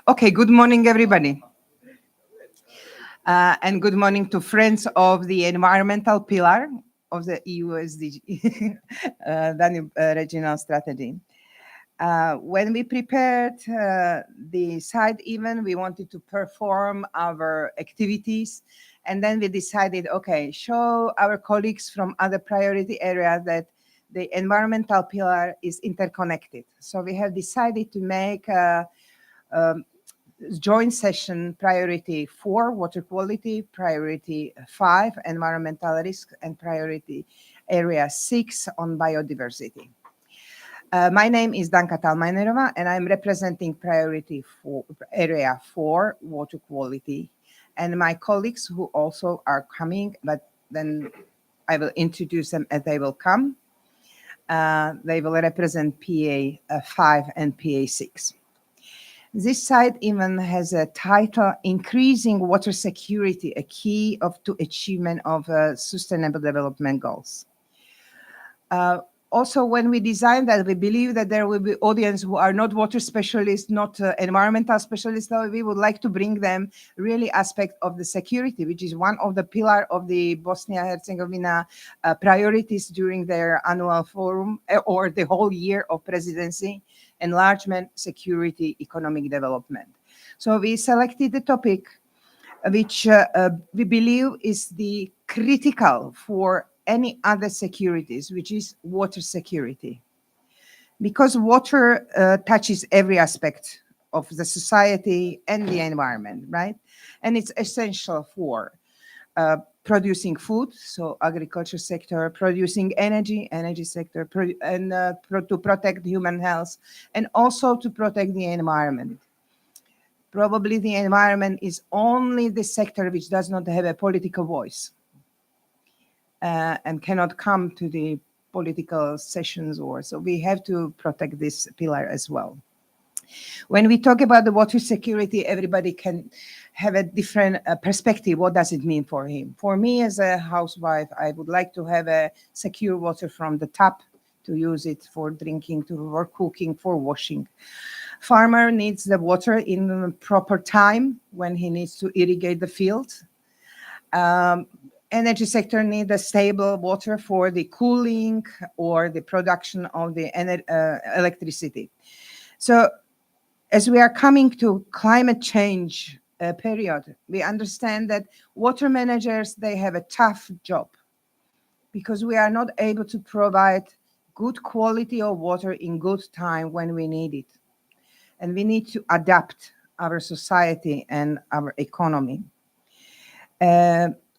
Okay, good morning, everybody. And good morning to friends of the environmental pillar of the EUSDG Danube regional strategy. When we prepared the side event, we wanted to perform our activities. And then we decided, okay, show our colleagues from other priority areas that the environmental pillar is interconnected. So we have decided to make a joint session priority 4, water quality, priority 5, environmental risk, and priority area 6 on biodiversity. My name is Danka Thalmeinerová, and I'm representing priority 4, area 4, water quality. And my colleagues who also are coming, but then I will introduce them as they will come. They will represent PA 5 and PA 6. This side even has a title, Increasing Water Security, a Key to Achievement of Sustainable Development Goals. Also, when we designed that, we believe that there will be audience who are not water specialists, not environmental specialists. So we would like to bring them really aspect of the security, which is one of the pillar of the Bosnia-Herzegovina priorities during their annual forum or the whole year of presidency: enlargement, security, economic development. So we selected the topic which we believe is the critical for any other securities, which is water security. Because water touches every aspect of the society and the environment, right? And it's essential for producing food, so agriculture sector, producing energy sector, and to protect human health, and also to protect the environment. Probably the environment is only the sector which does not have a political voice and cannot come to the political sessions, or so we have to protect this pillar as well. When we talk about the water security, everybody can have a different perspective. What does it mean for him? For me as a housewife, I would like to have a secure water from the tap, to use it for drinking, for cooking, for washing. Farmer needs the water in proper time when he needs to irrigate the field. Energy sector need a stable water for the cooling or the production of the electricity. So as we are coming to climate change period, we understand that water managers, they have a tough job because we are not able to provide good quality of water in good time when we need it. And we need to adapt our society and our economy.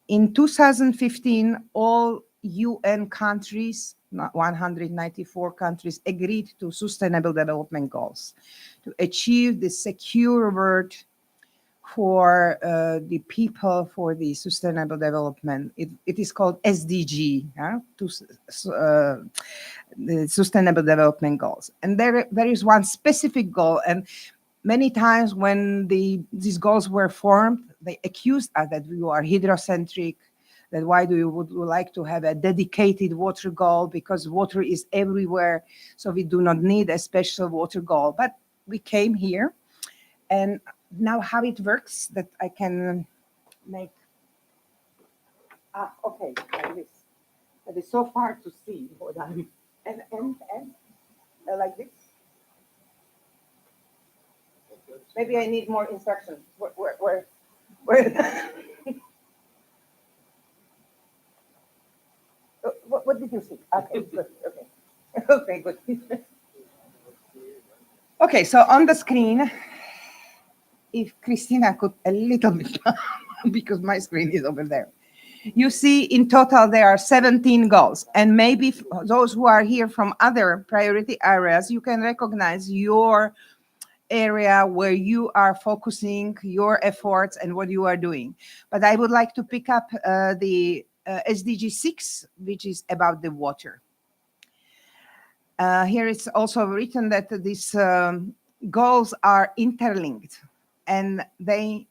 In 2015, all UN countries, 194 countries, agreed to Sustainable Development Goals to achieve the secure world for the people, for the sustainable development. It is called SDG, the Sustainable Development Goals. And there is one specific goal, and many times when these goals were formed, they accused us that we are hydrocentric, that why do you would like to have a dedicated water goal, because water is everywhere, so we do not need a special water goal. But we came here, and now how it works, that I can make, okay, like this. That is so far to see what I'm, and like this. Maybe I need more instructions. Where? What did you see? Okay, good. Okay. Okay, good. Okay, so on the screen, if Christina could a little bit, because my screen is over there. You see, in total, there are 17 goals. And maybe those who are here from other priority areas, you can recognize your area where you are focusing your efforts and what you are doing. But I would like to pick up the SDG 6, which is about the water. Here it's also written that these goals are interlinked, and they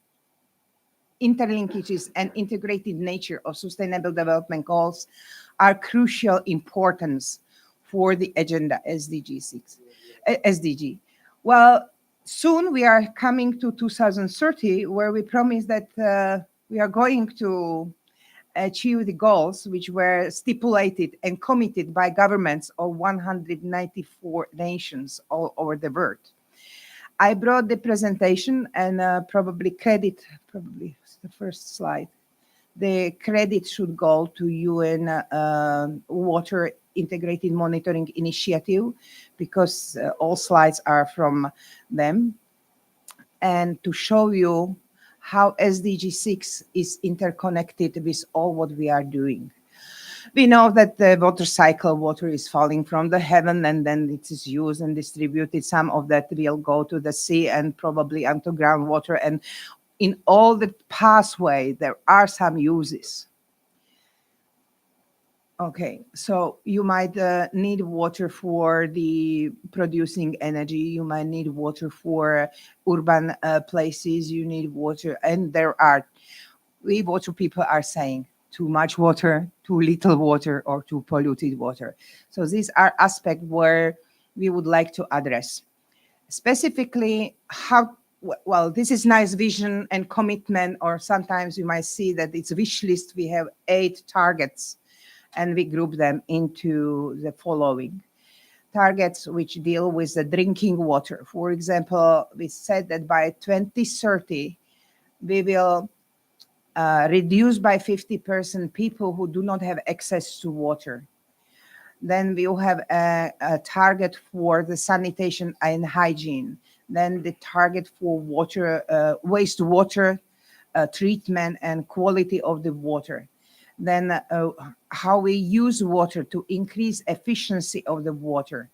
interlinkages and integrated nature of sustainable development goals are crucial importance for the agenda SDG 6. SDG. Well, soon we are coming to 2030, where we promise that we are going to achieve the goals which were stipulated and committed by governments of 194 nations all over the world. I brought the presentation and probably the first slide. The credit should go to UN Water Integrated Monitoring Initiative, because all slides are from them. And to show you how SDG 6 is interconnected with all what we are doing. We know that the water cycle, water is falling from the heaven and then it is used and distributed. Some of that will go to the sea and probably onto groundwater. And in all the pathway, there are some uses. Okay, so you might need water for the producing energy. You might need water for urban places. You need water, and we water people are saying too much water, too little water, or too polluted water. So these are aspects where we would like to address. Specifically, well, this is nice vision and commitment, or sometimes you might see that it's a wish list. We have 8 targets, and we group them into the following targets, which deal with the drinking water. For example, we said that by 2030, we will reduce by 50% people who do not have access to water. Then we will have a target for the sanitation and hygiene. Then the target for water, wastewater treatment and quality of the water. Then how we use water to increase efficiency of the water.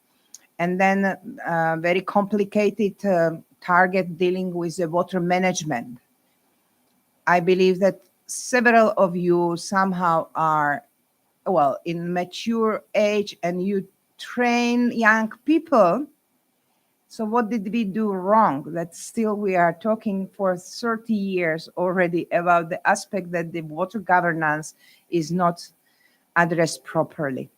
And then very complicated target dealing with the water management. I believe that several of you somehow are, well, in mature age, and you train young people. So what did we do wrong? That still we are talking for 30 years already about the aspect that the water governance is not addressed properly.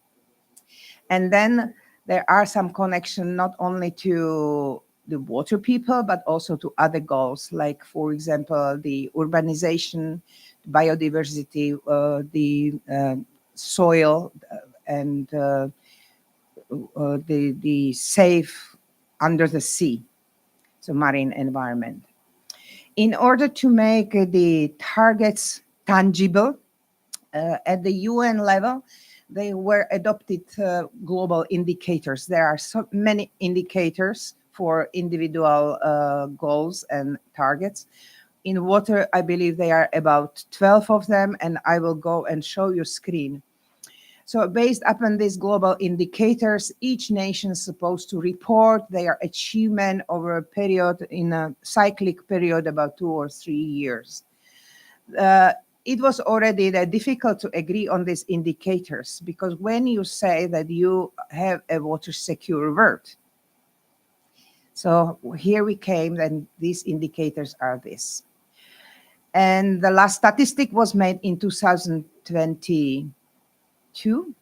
And then there are some connection not only to the water people, but also to other goals, like, for example, the urbanization, biodiversity, the soil, and the safe under the sea, so marine environment. In order to make the targets tangible at the UN level, they were adopted global indicators. There are so many indicators for individual goals and targets. In water, I believe there are about 12 of them, and I will go and show you screen. So based upon these global indicators, each nation is supposed to report their achievement over a period, in a cyclic period, about 2 or 3 years. It was already difficult to agree on these indicators, because when you say that you have a water secure world, so here we came, and these indicators are this. And the last statistic was made in 2022.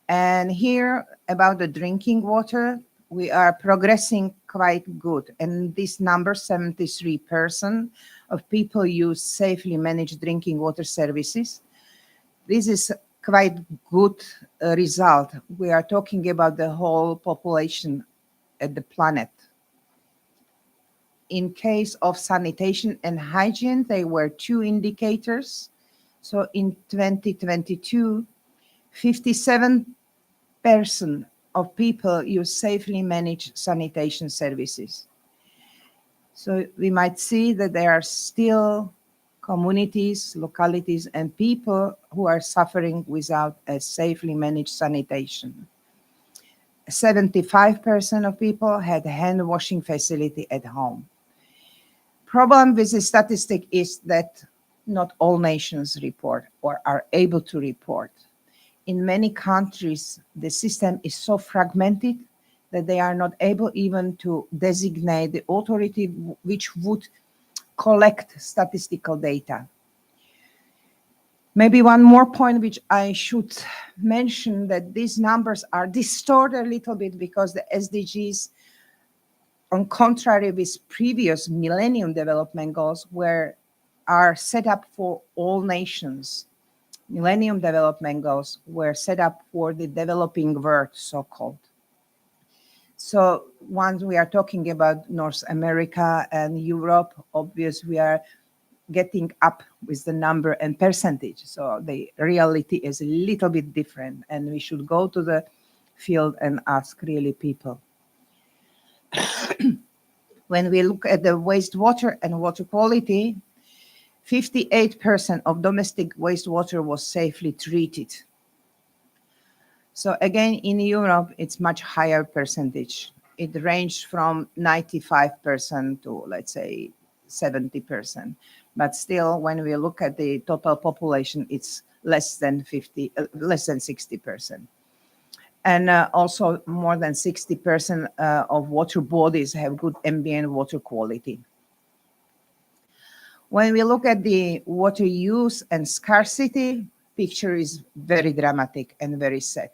And here about the drinking water, we are progressing quite good. And this number, 73% of people use safely managed drinking water services. This is quite good result. We are talking about the whole population at the planet. In case of sanitation and hygiene, there were 2 indicators. So in 2022, 57% of people use safely managed sanitation services. So we might see that there are still communities, localities, and people who are suffering without a safely managed sanitation. 75% of people had hand washing facility at home. Problem with the statistic is that not all nations report or are able to report. In many countries, the system is so fragmented that they are not able even to designate the authority which would collect statistical data. Maybe one more point which I should mention, that these numbers are distorted a little bit because the SDGs on contrary with previous Millennium Development Goals, are set up for all nations. Millennium Development Goals were set up for the developing world, so-called. So once we are talking about North America and Europe, obviously we are getting up with the number and percentage. So the reality is a little bit different, and we should go to the field and ask really people. When we look at the wastewater and water quality, 58% of domestic wastewater was safely treated. So again, in Europe, it's much higher percentage. It ranged from 95% to, let's say, 70%. But still, when we look at the total population, it's less than 60%. And also more than 60% of water bodies have good ambient water quality. When we look at the water use and scarcity, picture is very dramatic and very sad.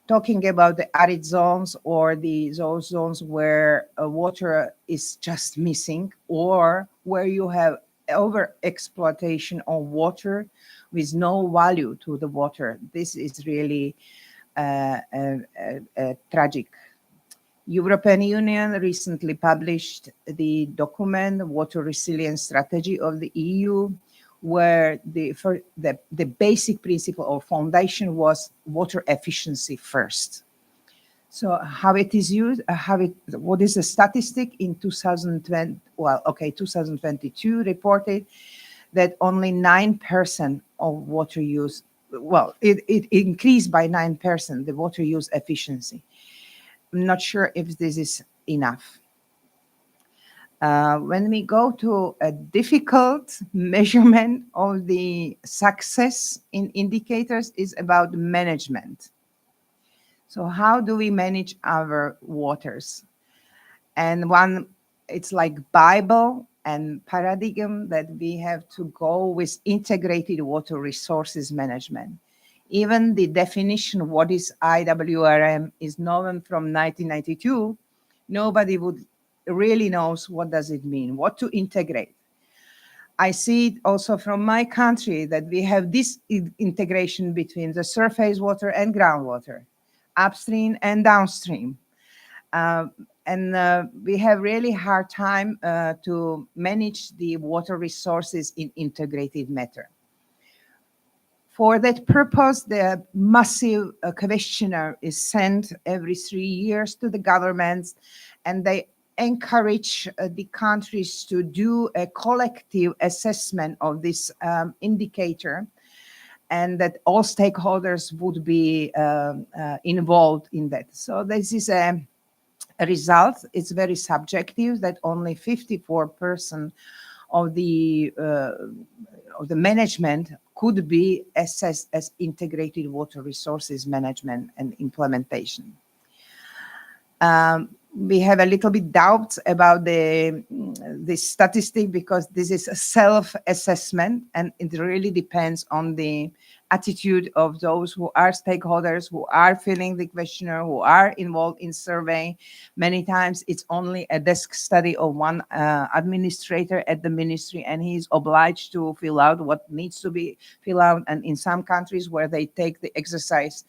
Talking about the arid zones or those zones where water is just missing, or where you have over exploitation of water with no value to the water. This is really tragic. European Union recently published the document, Water Resilience Strategy of the EU, where the basic principle or foundation was water efficiency first. So how it is used, what is the statistic in 2020? Well, okay, 2022 reported that only 9% of water use, well, it increased by 9%, the water use efficiency. I'm not sure if this is enough. When we go to a difficult measurement of the success in indicators is about management. So how do we manage our waters? And one, it's like Bible and paradigm that we have to go with integrated water resources management. Even the definition, what is IWRM, is known from 1992. Nobody would really knows what does it mean, what to integrate. I see it also from my country that we have this integration between the surface water and groundwater, upstream and downstream. And we have really hard time to manage the water resources in integrated manner. For that purpose, the massive questionnaire is sent every 3 years to the governments, and they encourage the countries to do a collective assessment of this indicator, and that all stakeholders would be involved in that. So this is a result. It's very subjective that only 54% of the management could be assessed as integrated water resources management and implementation. We have a little bit doubts about this statistic because this is a self-assessment, and it really depends on the attitude of those who are stakeholders, who are filling the questionnaire, who are involved in survey. Many times it's only a desk study of one administrator at the ministry, and he's obliged to fill out what needs to be filled out. And in some countries where they take the exercise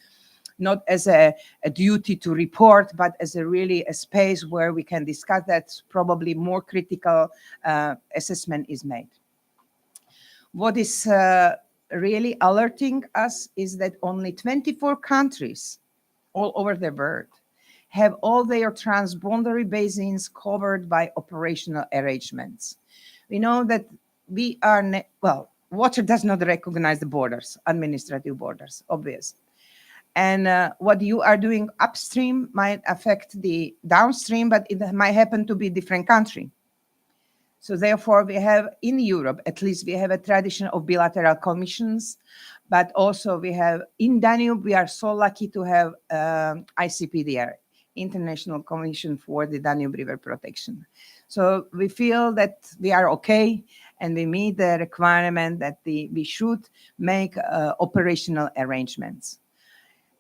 not as a duty to report, but as a space where we can discuss that, probably more critical assessment is made. What is really alerting us is that only 24 countries all over the world have all their transboundary basins covered by operational arrangements. We know that we are, water does not recognize the borders, administrative borders, obvious. And what you are doing upstream might affect the downstream, but it might happen to be a different country. So therefore, we have in Europe, at least we have a tradition of bilateral commissions, but also we have in Danube, we are so lucky to have ICPDR, International Commission for the Danube River Protection. So we feel that we are okay, and we meet the requirement that we should make operational arrangements.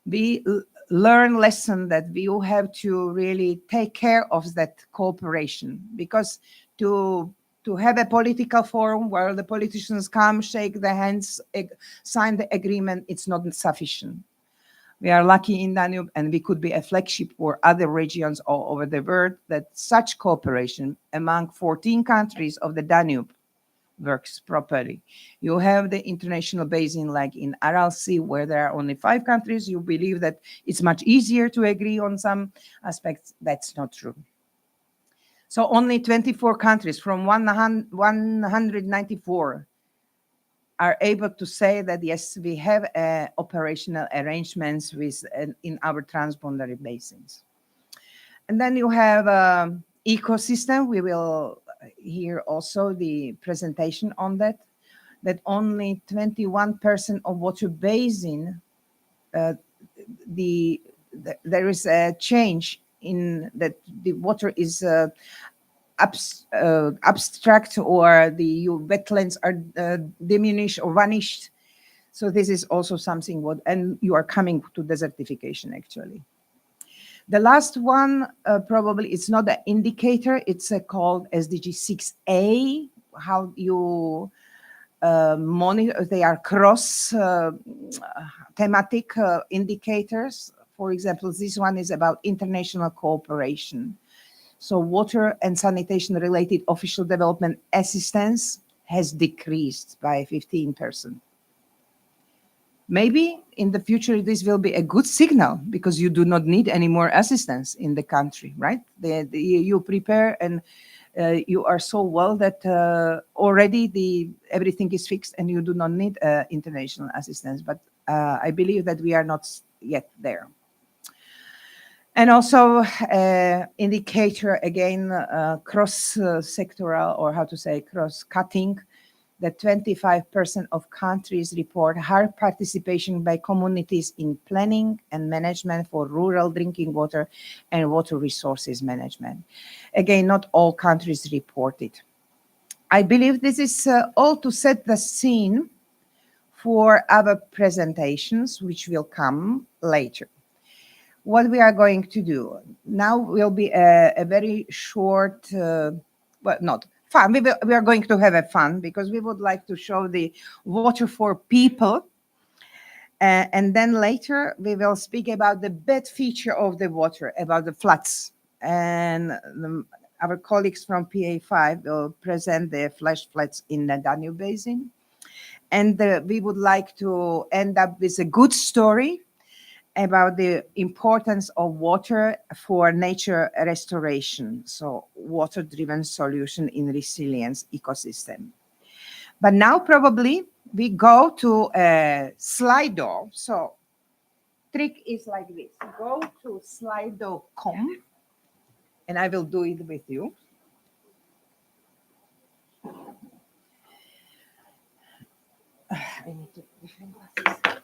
We learn lesson that we will have to really take care of that cooperation, because to have a political forum where the politicians come, shake their hands, sign the agreement, it's not sufficient. We are lucky in Danube, and we could be a flagship for other regions all over the world, that such cooperation among 14 countries of the Danube works properly. You have the international basin like in Aral Sea, where there are only 5 countries. You believe that it's much easier to agree on some aspects. That's not true. So only 24 countries from 194 are able to say that, yes, we have operational arrangements with in our transboundary basins. And then you have ecosystem. We will hear also the presentation on that only 21% of water basin, there is a change in that the water is abstract, or the wetlands are diminished or vanished. So this is also something and you are coming to desertification actually. The last one, probably it's not an indicator, it's called SDG 6A, how you monitor. They are cross thematic indicators. For example, this one is about international cooperation. So water and sanitation related official development assistance has decreased by 15%. Maybe in the future, this will be a good signal, because you do not need any more assistance in the country, right? You prepare, and you are so well that already everything is fixed and you do not need international assistance. But I believe that we are not yet there. And also indicator, again, cross-sectoral, or how to say, cross-cutting, that 25% of countries report higher participation by communities in planning and management for rural drinking water and water resources management. Again, not all countries report it. I believe this is all to set the scene for other presentations, which will come later. What we are going to do now will be a very short, well, not fun. We are going to have a fun, because we would like to show the water for people. And then later we will speak about the bad feature of the water, about the floods. And our colleagues from PA5 will present the flash floods in the Danube Basin. And we would like to end up with a good story about the importance of water for nature restoration, so water-driven solution in resilience ecosystem. But now probably we go to a Slido. So trick is like this: go to slido.com, and I will do it with you. I need to different glasses.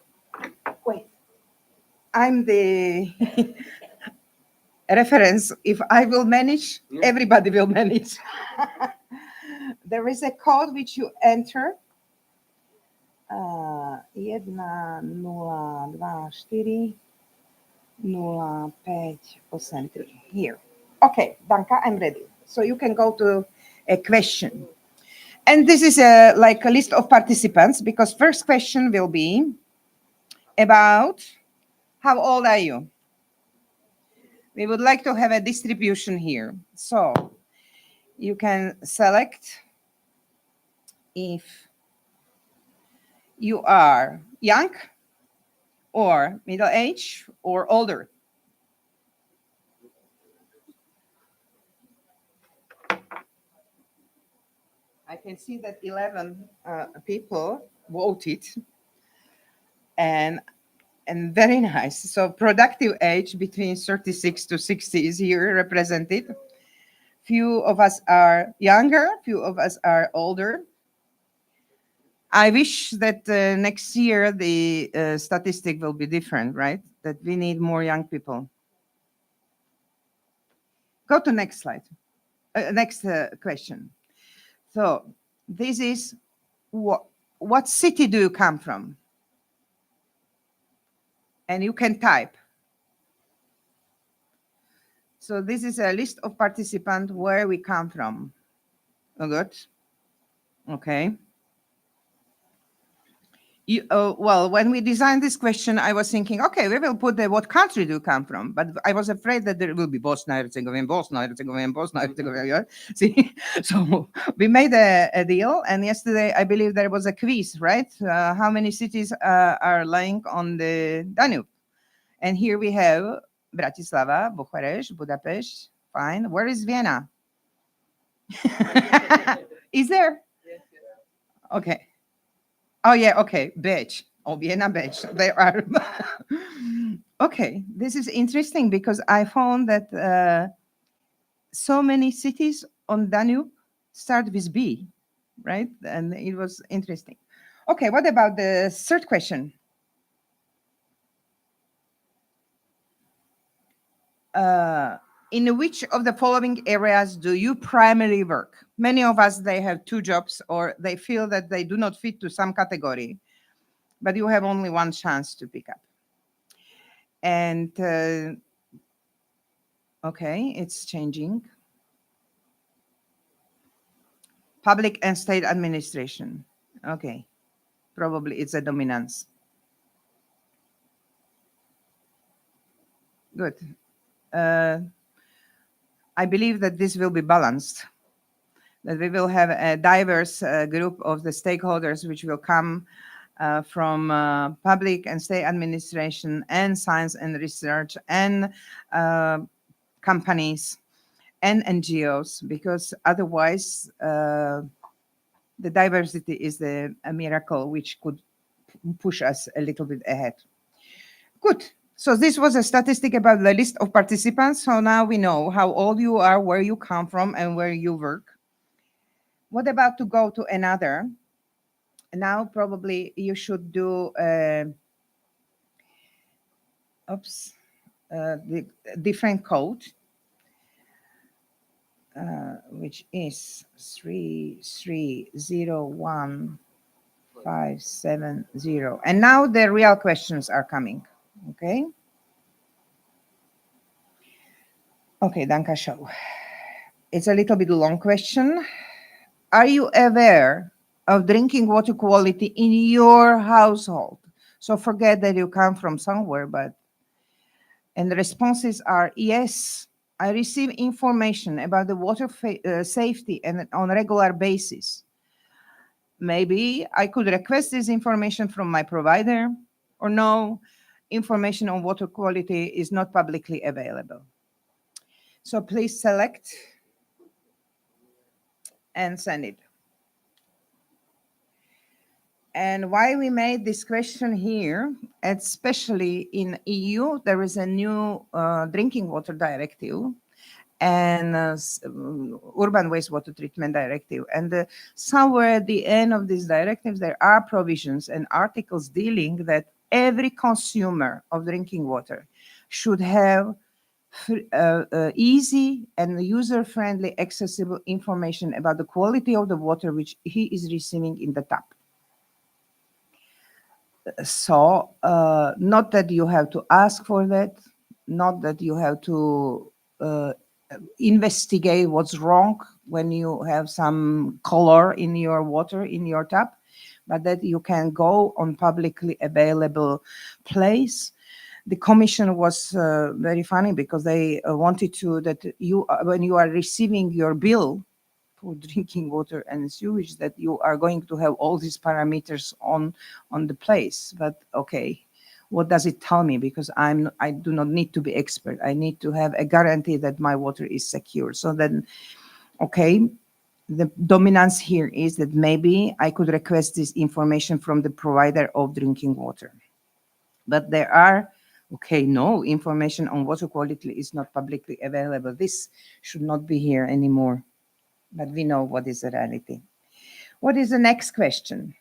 Wait. I'm the reference. If I will manage, everybody will manage. There is a code which you enter. 10240583. Here. Okay, Danka, I'm ready. So you can go to a question. And this is like a list of participants, because first question will be about how old are you? We would like to have a distribution here. So you can select if you are young or middle age or older. I can see that 11 people voted, and very nice. So productive age between 36 to 60 is here represented. Few of us are younger, few of us are older. I wish that next year the statistic will be different, right? That we need more young people. Go to next slide. Next question. So this is what city do you come from? And you can type So this is a list of participants where we come from. Oh, good. Okay. Well, when we designed this question, I was thinking, okay, we will put what country do you come from? But I was afraid that there will be Bosnia-Herzegovina, Bosnia-Herzegovina. See, so we made a deal. And yesterday, I believe there was a quiz, right? How many cities are lying on the Danube? And here we have Bratislava, Bucharest, Budapest. Fine. Where is Vienna? Is there? Okay. Oh, yeah. Okay. Beach. Oh, Vienna Beach. There are. Okay. This is interesting because I found that so many cities on Danube start with B, right? And it was interesting. Okay. What about the third question? In which of the following areas do you primarily work? Many of us, they have two jobs or they feel that they do not fit to some category, but you have only one chance to pick up. And okay, it's changing. Public and state administration. Okay, probably it's a dominance. Good. I believe that this will be balanced, that we will have a diverse group of the stakeholders which will come from public and state administration and science and research and companies and NGOs, because otherwise the diversity is a miracle which could push us a little bit ahead. Good. So this was a statistic about the list of participants. So now we know how old you are, where you come from, and where you work. What about to go to another? Now probably you should do the different code, which is 3301570. And now the real questions are coming. Okay. Okay, Danka show. It's a little bit long question. Are you aware of drinking water quality in your household? So forget that you come from somewhere, and the responses are yes. I receive information about the water safety and on a regular basis. Maybe I could request this information from my provider, or no, information on water quality is not publicly available. So please select and send it. And why we made this question here, especially in EU, there is a new drinking water directive and urban wastewater treatment directive. And somewhere at the end of these directives, there are provisions and articles dealing that every consumer of drinking water should have easy and user-friendly accessible information about the quality of the water which he is receiving in the tap. So not that you have to ask for that, not that you have to investigate what's wrong when you have some color in your water in your tap, but that you can go on publicly available place. The commission was very funny because they wanted to that you when you are receiving your bill for drinking water and sewage, that you are going to have all these parameters on the place. But okay, what does it tell me? Because I do not need to be expert. I need to have a guarantee that my water is secure. So then, okay, the dominance here is that maybe I could request this information from the provider of drinking water. But there are, okay, no, information on water quality is not publicly available. This should not be here anymore. But we know what is the reality. What is the next question?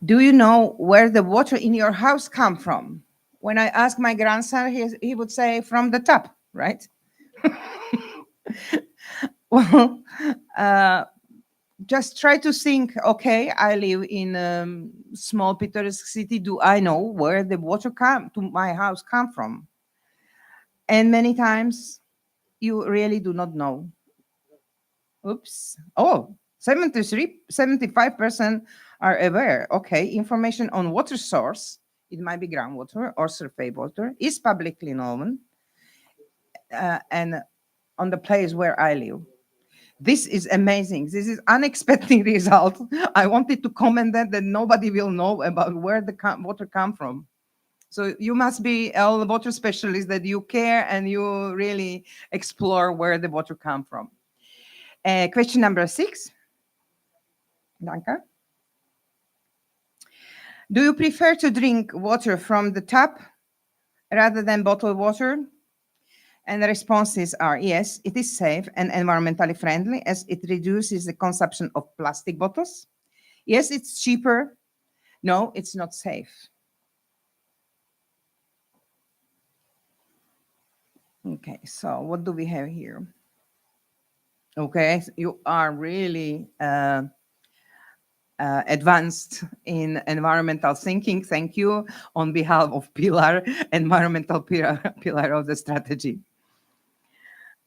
Do you know where the water in your house come from? When I ask my grandson, he would say from the tap, right? Well, just try to think, okay, I live in a small picturesque city. Do I know where the water to my house come from? And many times you really do not know. Oops. Oh, 75% are aware. Okay, information on water source, it might be groundwater or surface water, is publicly known and on the place where I live. This is amazing. This is unexpected result. I wanted to comment that nobody will know about where the water come from. So you must be a water specialist that you care and you really explore where the water come from. Question number 6. Danka. Do you prefer to drink water from the tap rather than bottled water? And the responses are yes, it is safe and environmentally friendly as it reduces the consumption of plastic bottles. Yes, it's cheaper. No, it's not safe. Okay, so what do we have here? Okay, you are really advanced in environmental thinking. Thank you on behalf of Pilar, environmental pillar of the strategy.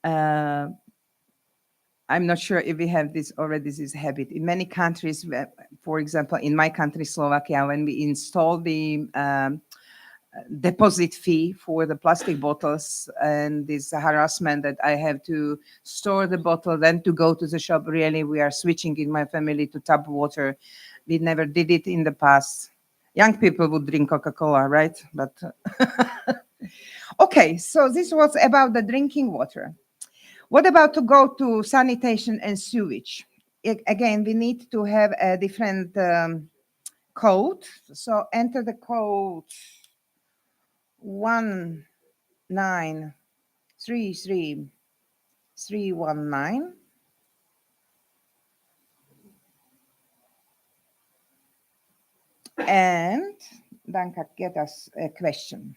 I'm not sure if we have this already, this habit. In many countries, for example, in my country, Slovakia, when we install the deposit fee for the plastic bottles and this harassment that I have to store the bottle, then to go to the shop, really, we are switching in my family to tap water. We never did it in the past. Young people would drink Coca-Cola, right? But okay, so this was about the drinking water. What about to go to sanitation and sewage? Again, we need to have a different code. So enter the code 1933319. And Danka, get us a question.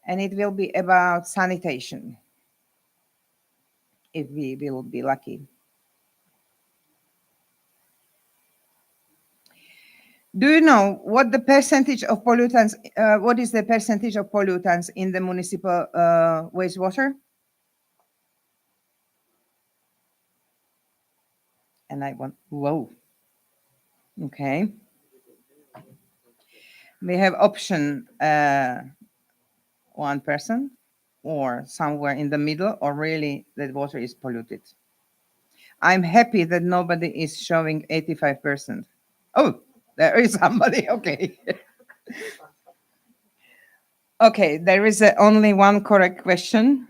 And it will be about sanitation, if we will be lucky. Do you know what the percentage of pollutants, what is the percentage of pollutants in the municipal wastewater? And I want, whoa. Okay. We have option 1% or somewhere in the middle, or really that water is polluted. I'm happy that nobody is showing 85%. Oh, there is somebody. Okay. Okay, there is only one correct question.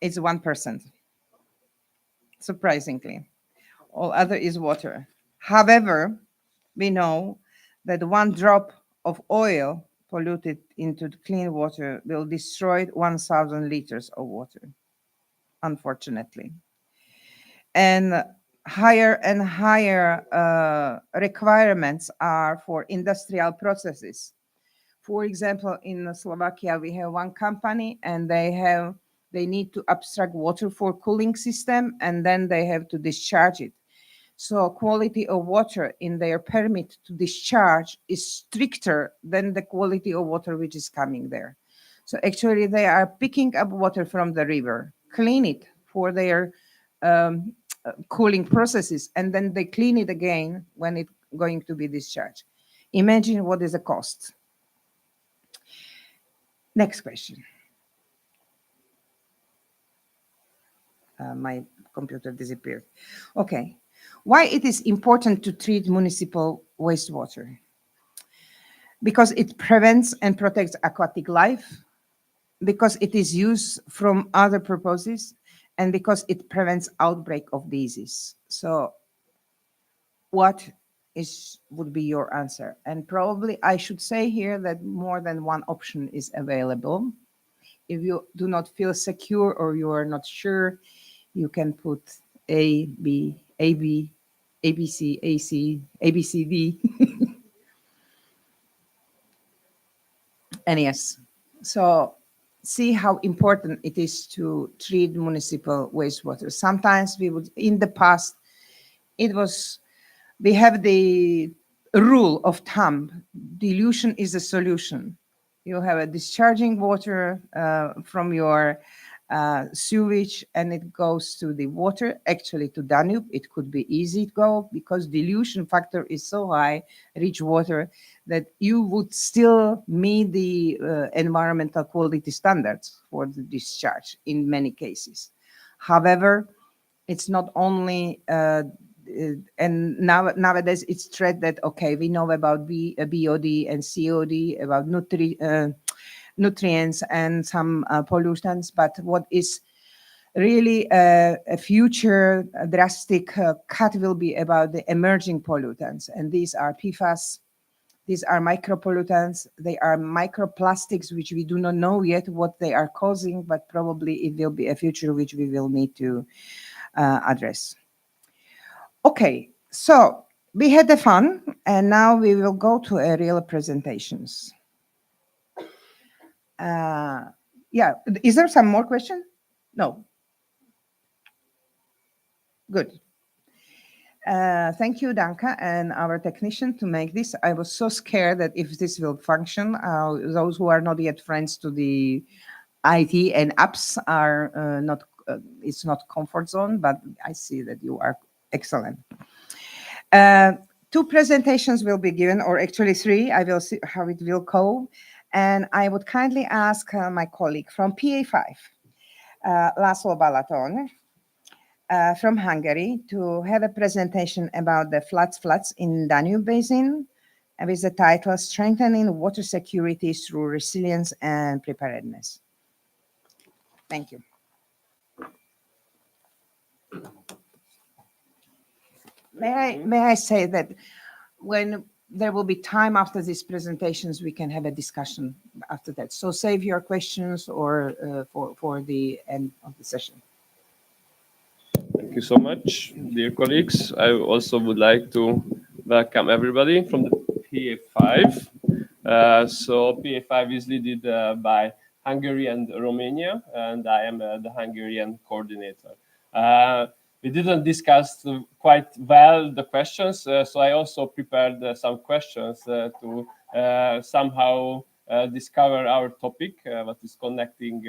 It's 1%. Surprisingly, all other is water. However, we know that one drop of oil polluted into clean water will destroy 1,000 liters of water, unfortunately. And higher requirements are for industrial processes. For example, in Slovakia, we have one company and they need to abstract water for cooling system and then they have to discharge it. So quality of water in their permit to discharge is stricter than the quality of water which is coming there. So actually they are picking up water from the river, clean it for their cooling processes, and then they clean it again when it's going to be discharged. Imagine what is the cost. Next question. My computer disappeared. Okay. Why it is important to treat municipal wastewater? Because it prevents and protects aquatic life, because it is used from other purposes, and because it prevents outbreak of disease. So what would be your answer? And probably I should say here that more than one option is available. If you do not feel secure or you are not sure, you can put A, B, ABC, AC, ABCD. And yes, so see how important it is to treat municipal wastewater. Sometimes we would, in the past, we have the rule of thumb, dilution is a solution. You have a discharging water from your sewage, and it goes to the water, actually to Danube. It could be easy to go because dilution factor is so high, rich water, that you would still meet the environmental quality standards for the discharge in many cases. However, it's not only and nowadays it's threat that, okay, we know about BOD and COD, about nutrients and some pollutants, but what is really a future drastic cut will be about the emerging pollutants, and these are PFAS, these are micropollutants, they are microplastics, which we do not know yet what they are causing, but probably it will be a future which we will need to address. Okay, so we had the fun, and now we will go to a real presentations. Yeah, is there some more question? No. Good. Thank you, Danka, and our technician to make this. I was so scared that if this will function, those who are not yet friends to the IT and apps are not, it's not comfort zone, but I see that you are excellent. 2 presentations will be given, or actually 3. I will see how it will go. And I would kindly ask my colleague from PA5, Laszlo Balatonyi, from Hungary, to have a presentation about the floods in Danube Basin, with the title Strengthening Water Security Through Resilience and Preparedness. Thank you. May I say that when there will be time after these presentations, we can have a discussion after that. So save your questions or for the end of the session. Thank you so much, dear colleagues. I also would like to welcome everybody from the PA5. So PA5 is led by Hungary and Romania, and I am the Hungarian coordinator. We didn't discuss quite well the questions, so I also prepared some questions to somehow discover our topic, what is connecting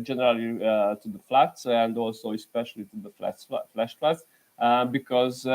generally to the floods and also especially to the flash floods, because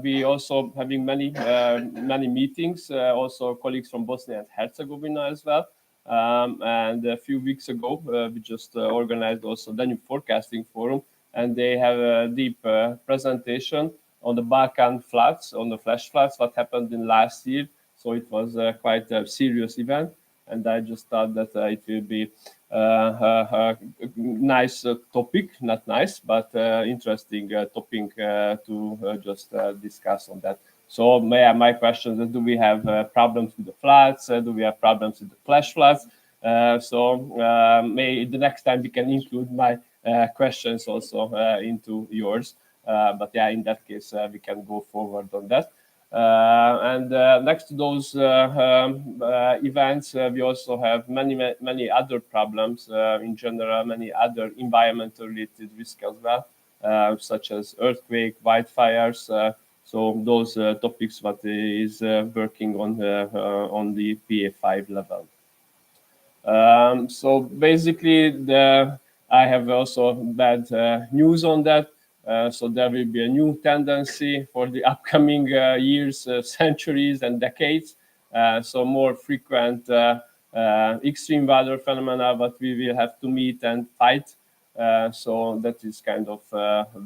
we also having many meetings, also colleagues from Bosnia and Herzegovina as well. And a few weeks ago, we just organized also the new forecasting forum, and they have a deep presentation on the Balkan floods, on the flash floods, what happened in last year. So it was quite a serious event, and I just thought that it will be a nice topic, not nice, but interesting topic to just discuss on that. So my question is, do we have problems with the floods? Do we have problems with the flash floods? So maybe the next time we can include my questions also into yours. But yeah, in that case, we can go forward on that. And next to those events, we also have many other problems in general, many other environmental related risks as well, such as earthquake, wildfires. So those topics what is working on the PA5 level. So basically, I have also bad news on that. So there will be a new tendency for the upcoming years, centuries, and decades. So more frequent extreme weather phenomena, but we will have to meet and fight. So that is kind of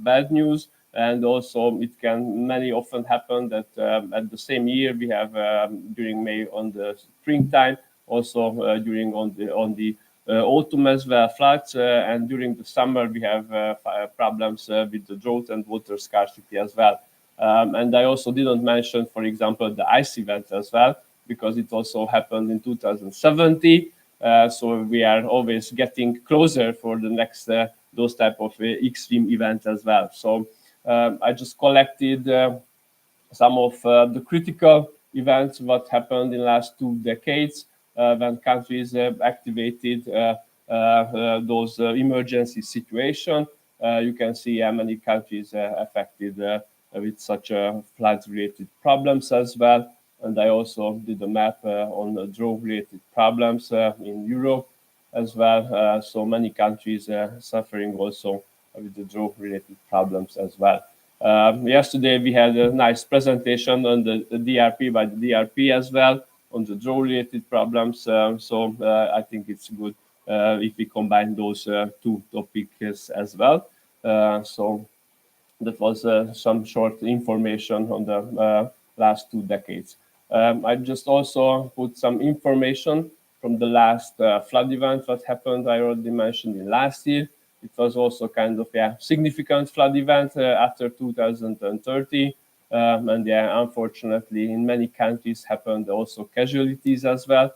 bad news. And also, it can often happen that at the same year we have during May on the springtime, also during on the autumn as well, floods, and during the summer we have problems with the drought and water scarcity as well. And I also didn't mention, for example, the ice event as well, because it also happened in 2017. So we are always getting closer for the next those type of extreme events as well. So I just collected some of the critical events what happened in the last 2 decades when countries activated those emergency situation. you can see how many countries affected with such flood-related problems as well. And I also did a map on the drought-related problems in Europe as well. So many countries suffering also with the drought-related problems as well. Yesterday we had a nice presentation on the DRP by the DRP as well on the drought-related problems. So I think it's good if we combine those two topics as well. So that was some short information on the last 2 decades. I just also put some information from the last flood event that happened. I already mentioned in last year. It was also kind of significant flood event after 2030. And unfortunately, in many countries happened also casualties as well.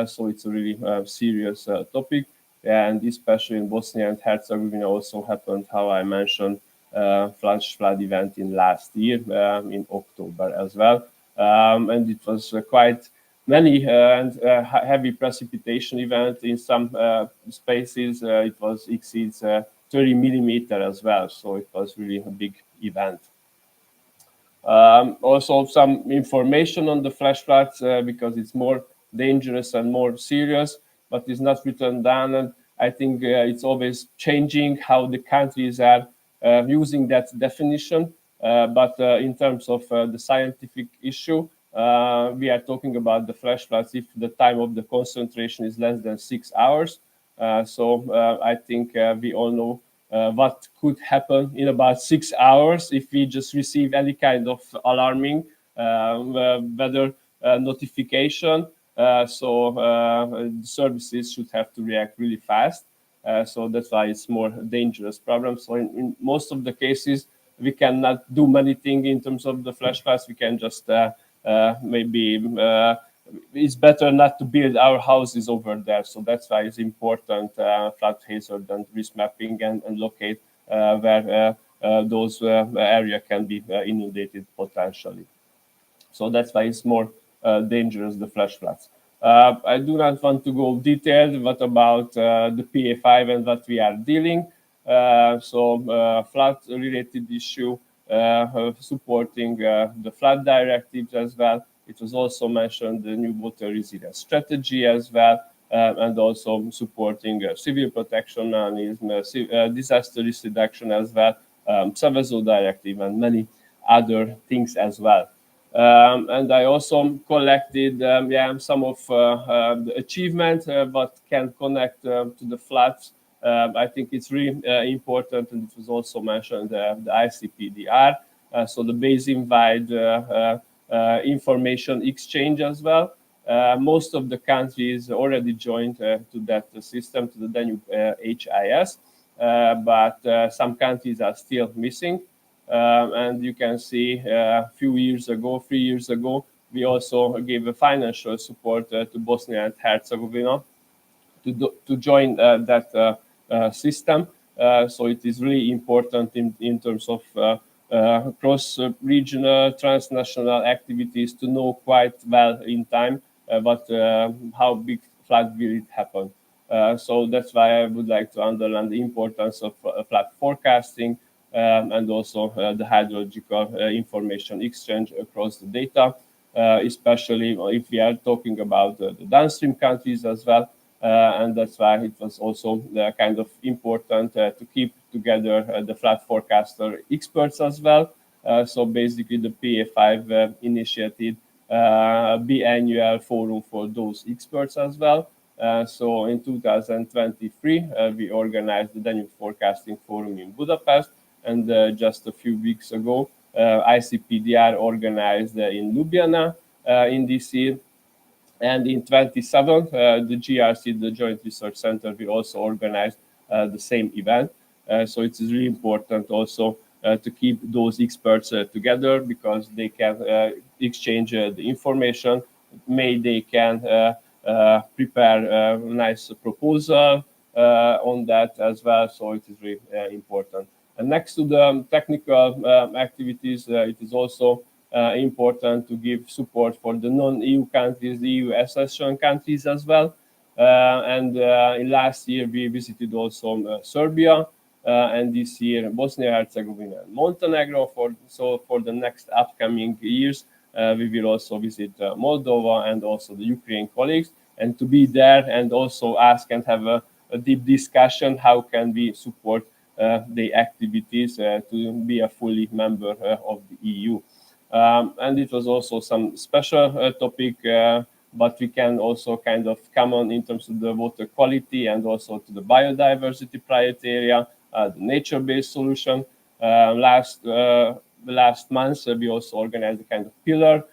So it's a really serious topic. And especially in Bosnia and Herzegovina also happened, how I mentioned, flash flood event in last year in October as well. And it was quite many and heavy precipitation event in some spaces. It was exceeds 30 millimeter as well. So it was really a big event. Also some information on the flash floods because it's more dangerous and more serious, but it's not written down. And I think it's always changing how the countries are using that definition. But in terms of the scientific issue, we are talking about the flash floods if the time of the concentration is less than 6 hours. So I think we all know what could happen in about 6 hours if we just receive any kind of alarming weather notification. So services should have to react really fast. So that's why it's more dangerous problem. So in most of the cases, we cannot do many things in terms of the flash floods. We can just maybe it's better not to build our houses over there. So that's why it's important flood hazard and risk mapping and locate where those area can be inundated potentially. So that's why it's more dangerous, the flash floods. I do not want to go detailed. What about the PA5 and what we are dealing? So flood-related issue, supporting the flood directives as well. It was also mentioned the new water resilience strategy as well, and also supporting civil protection mechanism, disaster risk reduction as well, Seveso directive, and many other things as well. And I also collected some of the achievement what can connect to the floods. I think it's really important, and it was also mentioned the ICPDR, so the basin-wide information exchange as well. Most of the countries already joined to that system, to the Danube HIS, but some countries are still missing. And you can see a few years ago, 3 years ago, we also gave a financial support to Bosnia and Herzegovina to join that system. So it is really important in terms of cross-regional, transnational activities to know quite well in time how big flood will it happen. So that's why I would like to underline the importance of flood forecasting and also the hydrological information exchange across the data, especially if we are talking about the downstream countries as well. And that's why it was also kind of important to keep together the flood forecaster experts as well. So basically the PA5 initiated biannual forum for those experts as well. So in 2023, we organized the Danube Forecasting Forum in Budapest, and just a few weeks ago, ICPDR organized in Ljubljana in this year. And in 27, the GRC, the Joint Research Center, we also organized the same event. So it is really important also to keep those experts together because they can exchange the information. They can prepare a nice proposal on that as well. So it is really important. And next to the technical activities, it is also important to give support for the non-EU countries, the EU accession countries as well. And in last year, we visited also Serbia and this year Bosnia-Herzegovina and Montenegro. For the next upcoming years, we will also visit Moldova and also the Ukraine colleagues, and to be there and also ask and have a deep discussion how can we support the activities to be a fully member of the EU. And it was also some special topic, but we can also kind of come on in terms of the water quality and also to the biodiversity priority area, the nature-based solution. Last month, we also organized a kind of pillar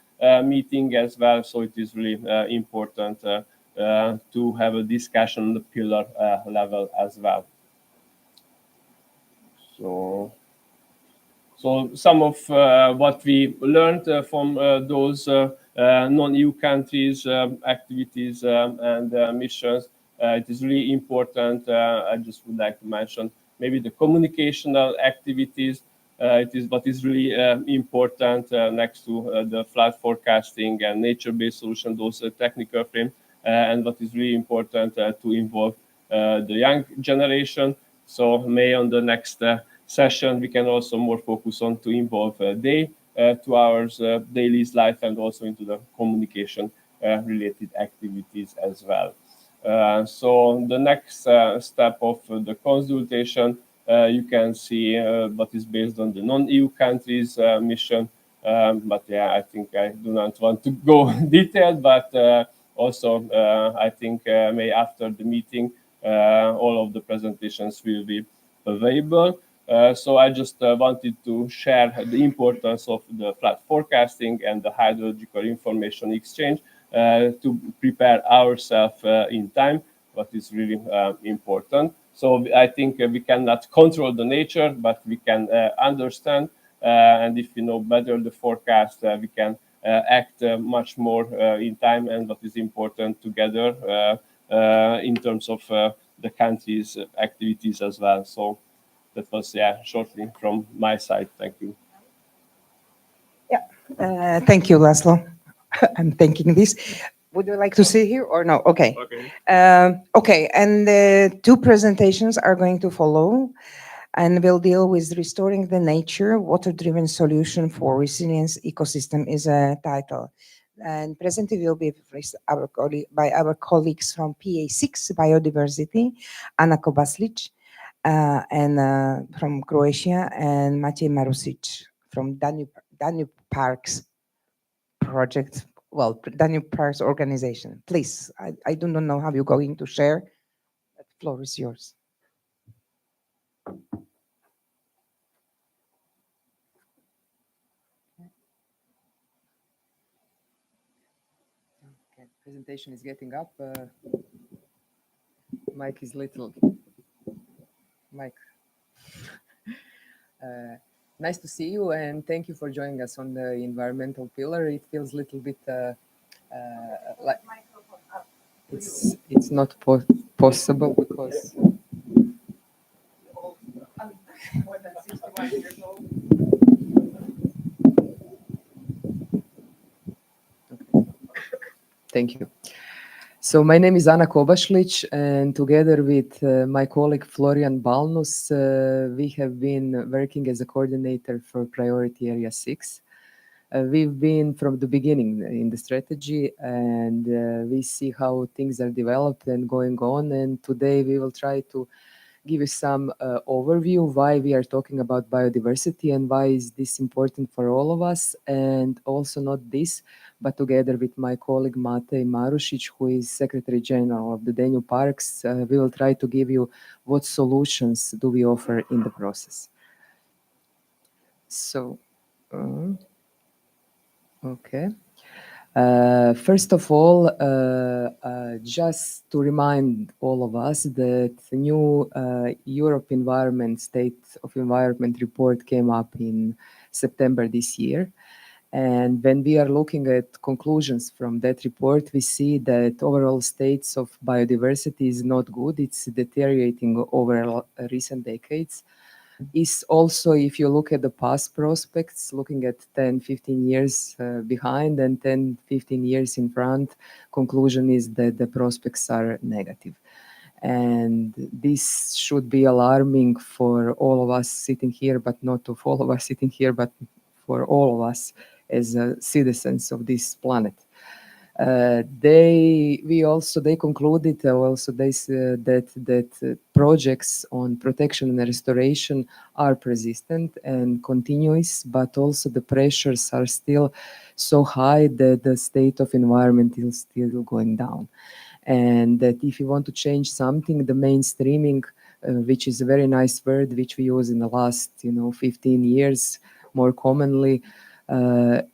meeting as well, so it is really important to have a discussion on the pillar level as well. So some of what we learned from those non-EU countries' activities and missions, it is really important. I just would like to mention maybe the communicational activities. It is what is really important next to the flood forecasting and nature-based solution, those technical frames, and what is really important to involve the young generation. So May on the next session, we can also more focus on to involve day 2 hours daily life and also into the communication related activities as well. So the next step of the consultation, you can see what is based on the non-EU countries mission. But yeah, I think I do not want to go detailed, but also I think May after the meeting, all of the presentations will be available. So I just wanted to share the importance of the flood forecasting and the hydrological information exchange to prepare ourselves in time, what is really important. So I think we cannot control the nature, but we can understand, and if we know better the forecast, we can act much more in time, and what is important together in terms of the country's activities as well. So that was, yeah, shortly from my side. Thank you. Yeah, thank you, Laszlo. I'm thanking this. Would you like to sit here or no? Okay. Okay, and the two presentations are going to follow, and we'll deal with restoring the nature, water-driven solution for resilience ecosystem is a title. And presented will be by our colleagues from PA6 Biodiversity, Anna Kobaslic, and from Croatia, and Maciej Marusic from Danube Parks Project, well, Danube Parks Organization. Please, I do not know how you're going to share. The floor is yours. Okay, presentation is getting up. Mic is little. Mic. Nice to see you, and thank you for joining us on the environmental pillar. It feels a little bit like it's not possible because more than 61 years old. Okay. Thank you. So my name is Anna Kobaslic, and together with my colleague Florian Balnus, we have been working as a coordinator for Priority Area 6. We've been from the beginning in the strategy, and we see how things are developed and going on. And today we will try to give you some overview why we are talking about biodiversity and why is this important for all of us. And also not this, but together with my colleague Maciej Marusic, who is Secretary General of the Danube Parks, we will try to give you what solutions do we offer in the process. So, okay. First of all, just to remind all of us that the new Europe Environment State of Environment report came up in September this year. And when we are looking at conclusions from that report, we see that overall states of biodiversity is not good. It's deteriorating over recent decades. Is also, if you look at the past prospects, looking at 10, 15 years behind and 10, 15 years in front, conclusion is that the prospects are negative. And this should be alarming for all of us sitting here, but not of all of us sitting here, but for all of us as citizens of this planet. They concluded also that projects on protection and restoration are persistent and continuous, but also the pressures are still so high that the state of environment is still going down. And that if you want to change something, the mainstreaming, which is a very nice word which we use in the last 15 years more commonly,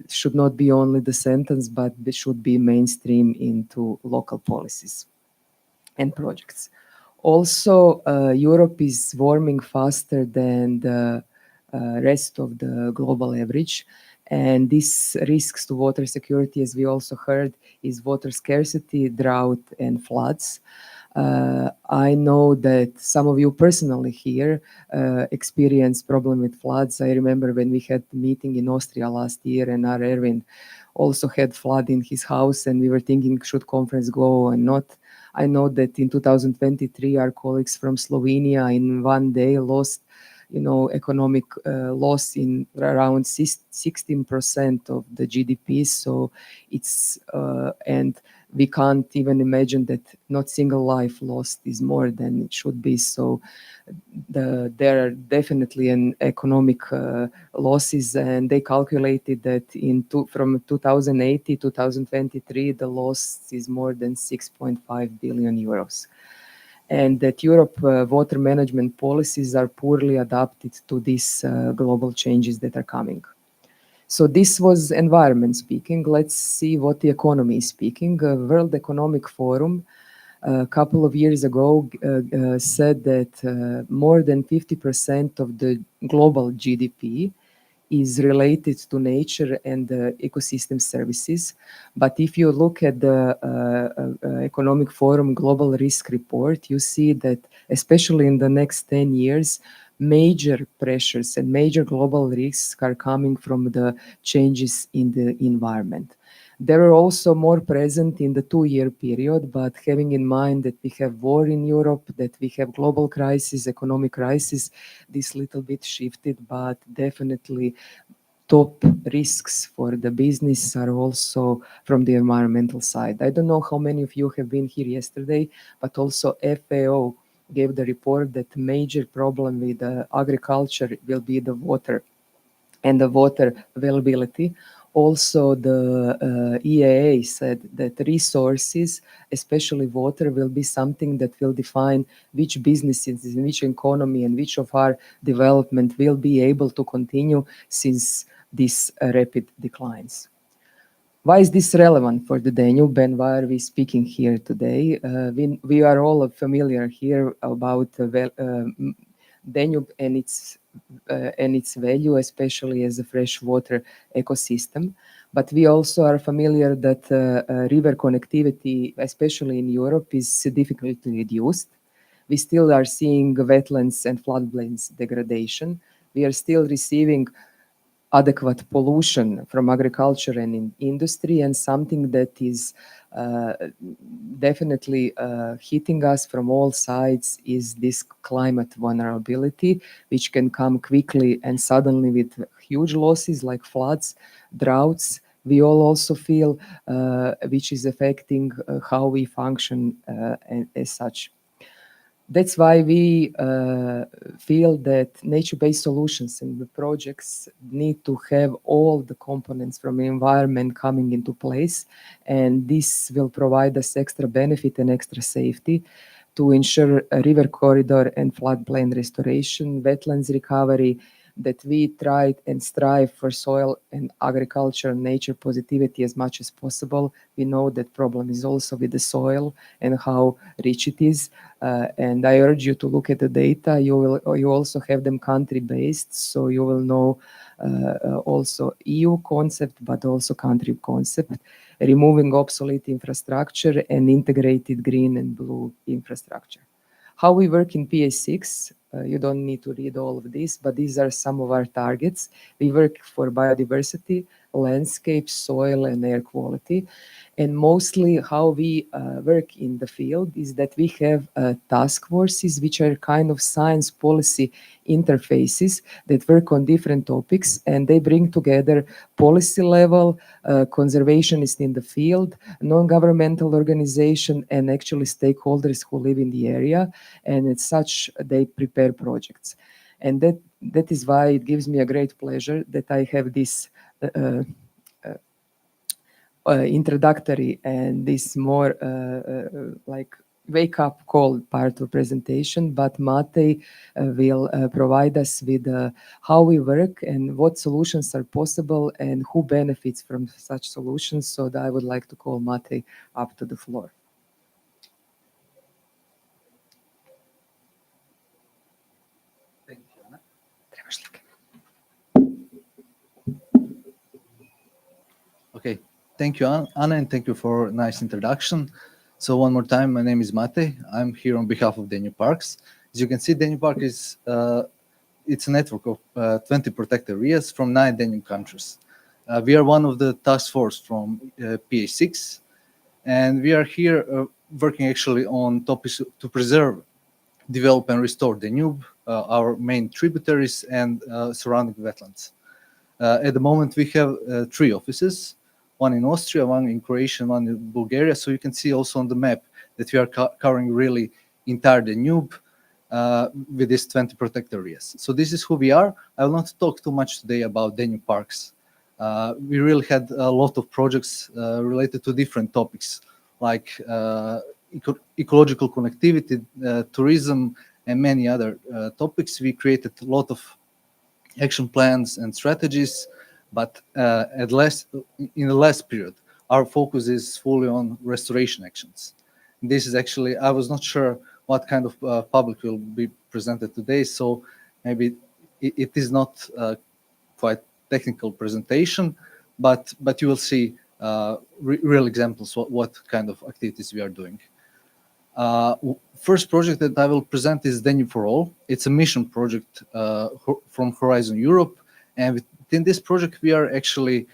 should not be only the sentence, but it should be mainstream into local policies and projects. Also, Europe is warming faster than the rest of the global average. And this risks to water security, as we also heard, is water scarcity, drought, and floods. I know that some of you personally here experience problem with floods. I remember when we had the meeting in Austria last year, and our Erwin also had flood in his house, and we were thinking, should conference go or not? I know that in 2023, our colleagues from Slovenia in one day lost economic loss in around 16% of the GDP. So it's, and we can't even imagine that not single life lost is more than it should be. So there are definitely an economic losses, and they calculated that from 2080 to 2023, the loss is more than 6.5 billion euros. And that Europe water management policies are poorly adapted to these global changes that are coming. So this was environment speaking. Let's see what the economy is speaking. World Economic Forum a couple of years ago said that more than 50% of the global GDP is related to nature and ecosystem services. But if you look at the Economic Forum Global Risk Report, you see that especially in the next 10 years, major pressures and major global risks are coming from the changes in the environment. They were also more present in the 2-year period, but having in mind that we have war in Europe, that we have global crisis, economic crisis, this little bit shifted, but definitely top risks for the business are also from the environmental side. I don't know how many of you have been here yesterday, but also FAO gave the report that major problem with agriculture will be the water and the water availability. Also, the EAA said that resources, especially water, will be something that will define which businesses, in which economy, and which of our development will be able to continue since these rapid declines. Why is this relevant for the Danube, and why are we speaking here today? We are all familiar here about Danube and its value, especially as a freshwater ecosystem. But we also are familiar that river connectivity, especially in Europe, is significantly reduced. We still are seeing wetlands and floodplains degradation. We are still receiving adequate pollution from agriculture and in industry, and something that is definitely hitting us from all sides is this climate vulnerability, which can come quickly and suddenly with huge losses like floods, droughts. We all also feel which is affecting how we function as such. That's why we feel that nature-based solutions and the projects need to have all the components from the environment coming into place, and this will provide us extra benefit and extra safety to ensure a river corridor and floodplain restoration, wetlands recovery, that we try and strive for soil and agriculture and nature positivity as much as possible. We know that problem is also with the soil and how rich it is. And I urge you to look at the data. You also have them country-based, so you will know also EU concept, but also country concept, removing obsolete infrastructure and integrated green and blue infrastructure. How we work in PA6, you don't need to read all of this, but these are some of our targets. We work for biodiversity, landscape, soil, and air quality. And mostly how we work in the field is that we have task forces, which are kind of science policy interfaces that work on different topics, and they bring together policy level, conservationists in the field, non-governmental organization, and actually stakeholders who live in the area. And as such, they prepare projects. And that is why it gives me a great pleasure that I have this introductory and this more like wake up call part of presentation, but Matej will provide us with how we work and what solutions are possible and who benefits from such solutions. So that I would like to call Matej up to the floor. Thank you, Anna. Okay, thank you, Anna, and thank you for a nice introduction. So one more time, my name is Matej. I'm here on behalf of Danube Parks. As you can see, Danube Park is it's a network of 20 protected areas from 9 Danube countries. We are one of the task force from PA6, and we are here working actually on topics to preserve, develop, and restore Danube, our main tributaries, and surrounding wetlands. At the moment, we have 3 offices, one in Austria, one in Croatia, one in Bulgaria. So you can see also on the map that we are covering really entire Danube with these 20 protected areas. So this is who we are. I will not talk too much today about Danube parks. We really had a lot of projects related to different topics like ecological connectivity, tourism, and many other topics. We created a lot of action plans and strategies, but in the last period, our focus is fully on restoration actions. This is actually, I was not sure what kind of public will be presented today, so maybe it is not quite technical presentation, but you will see real examples what kind of activities we are doing. First project that I will present is Danube for All. It's a mission project from Horizon Europe, and within this project we are actually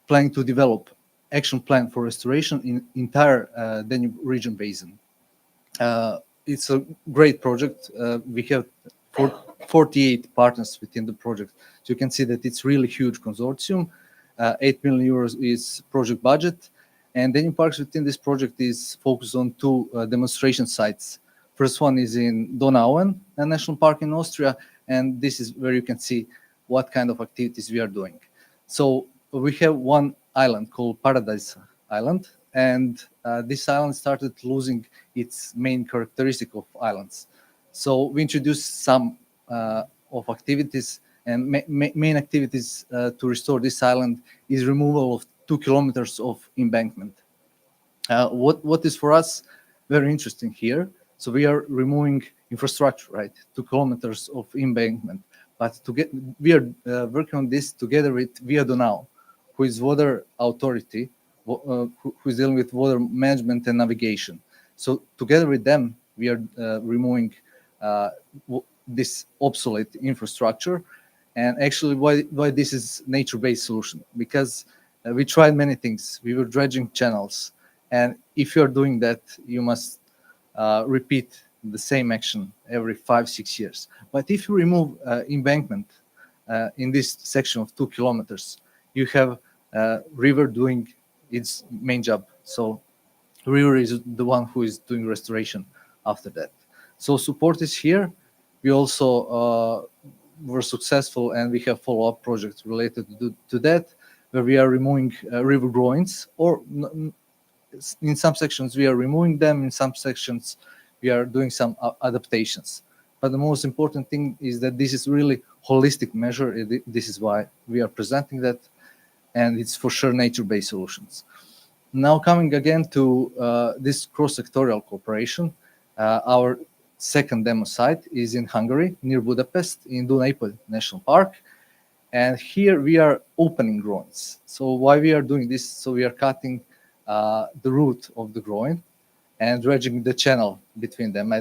planning to develop action plan for restoration in entire Danube region basin. It's a great project. We have 48 partners within the project, so you can see that it's really huge consortium. 8 million euros is project budget. And Danube Parks within this project is focused on 2 demonstration sites. First one is in Donauen, a national park in Austria, and this is where you can see what kind of activities we are doing. So we have one island called Paradise Island, and this island started losing its main characteristic of islands. So we introduced some of activities, and main activities to restore this island is removal of 2 kilometers of embankment. What is for us very interesting here? So we are removing infrastructure, right? 2 kilometers of embankment, but we are working on this together with Via Donau, who is water authority, who is dealing with water management and navigation. So together with them, we are removing this obsolete infrastructure. And actually, why this is nature-based solution? Because we tried many things. We were dredging channels, and if you are doing that, you must repeat the same action every 5-6 years. But if you remove embankment in this section of 2 kilometers, you have river doing its main job. So river is the one who is doing restoration after that. So support is here. We also were successful, and we have follow-up projects related to that, where we are removing river groins, or in some sections we are removing them, in some sections we are doing some adaptations. But the most important thing is that this is really holistic measure. This is why we are presenting that, and it's for sure nature-based solutions. Now coming again to this cross-sectorial cooperation, our second demo site is in Hungary, near Budapest, in Dunaipa National Park. And here we are opening groins. So why we are doing this? So we are cutting the root of the groin and dredging the channel between them.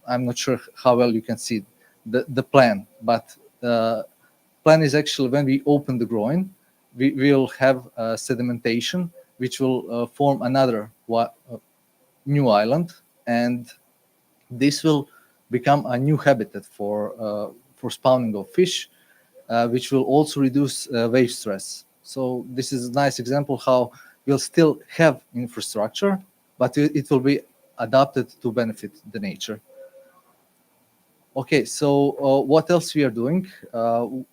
I'm not sure how well you can see the plan, but plan is actually when we open the groin, we will have sedimentation, which will form another new island, and this will become a new habitat for spawning of fish, which will also reduce wave stress. So this is a nice example how we'll still have infrastructure, but it will be adapted to benefit the nature. Okay, so what else we are doing?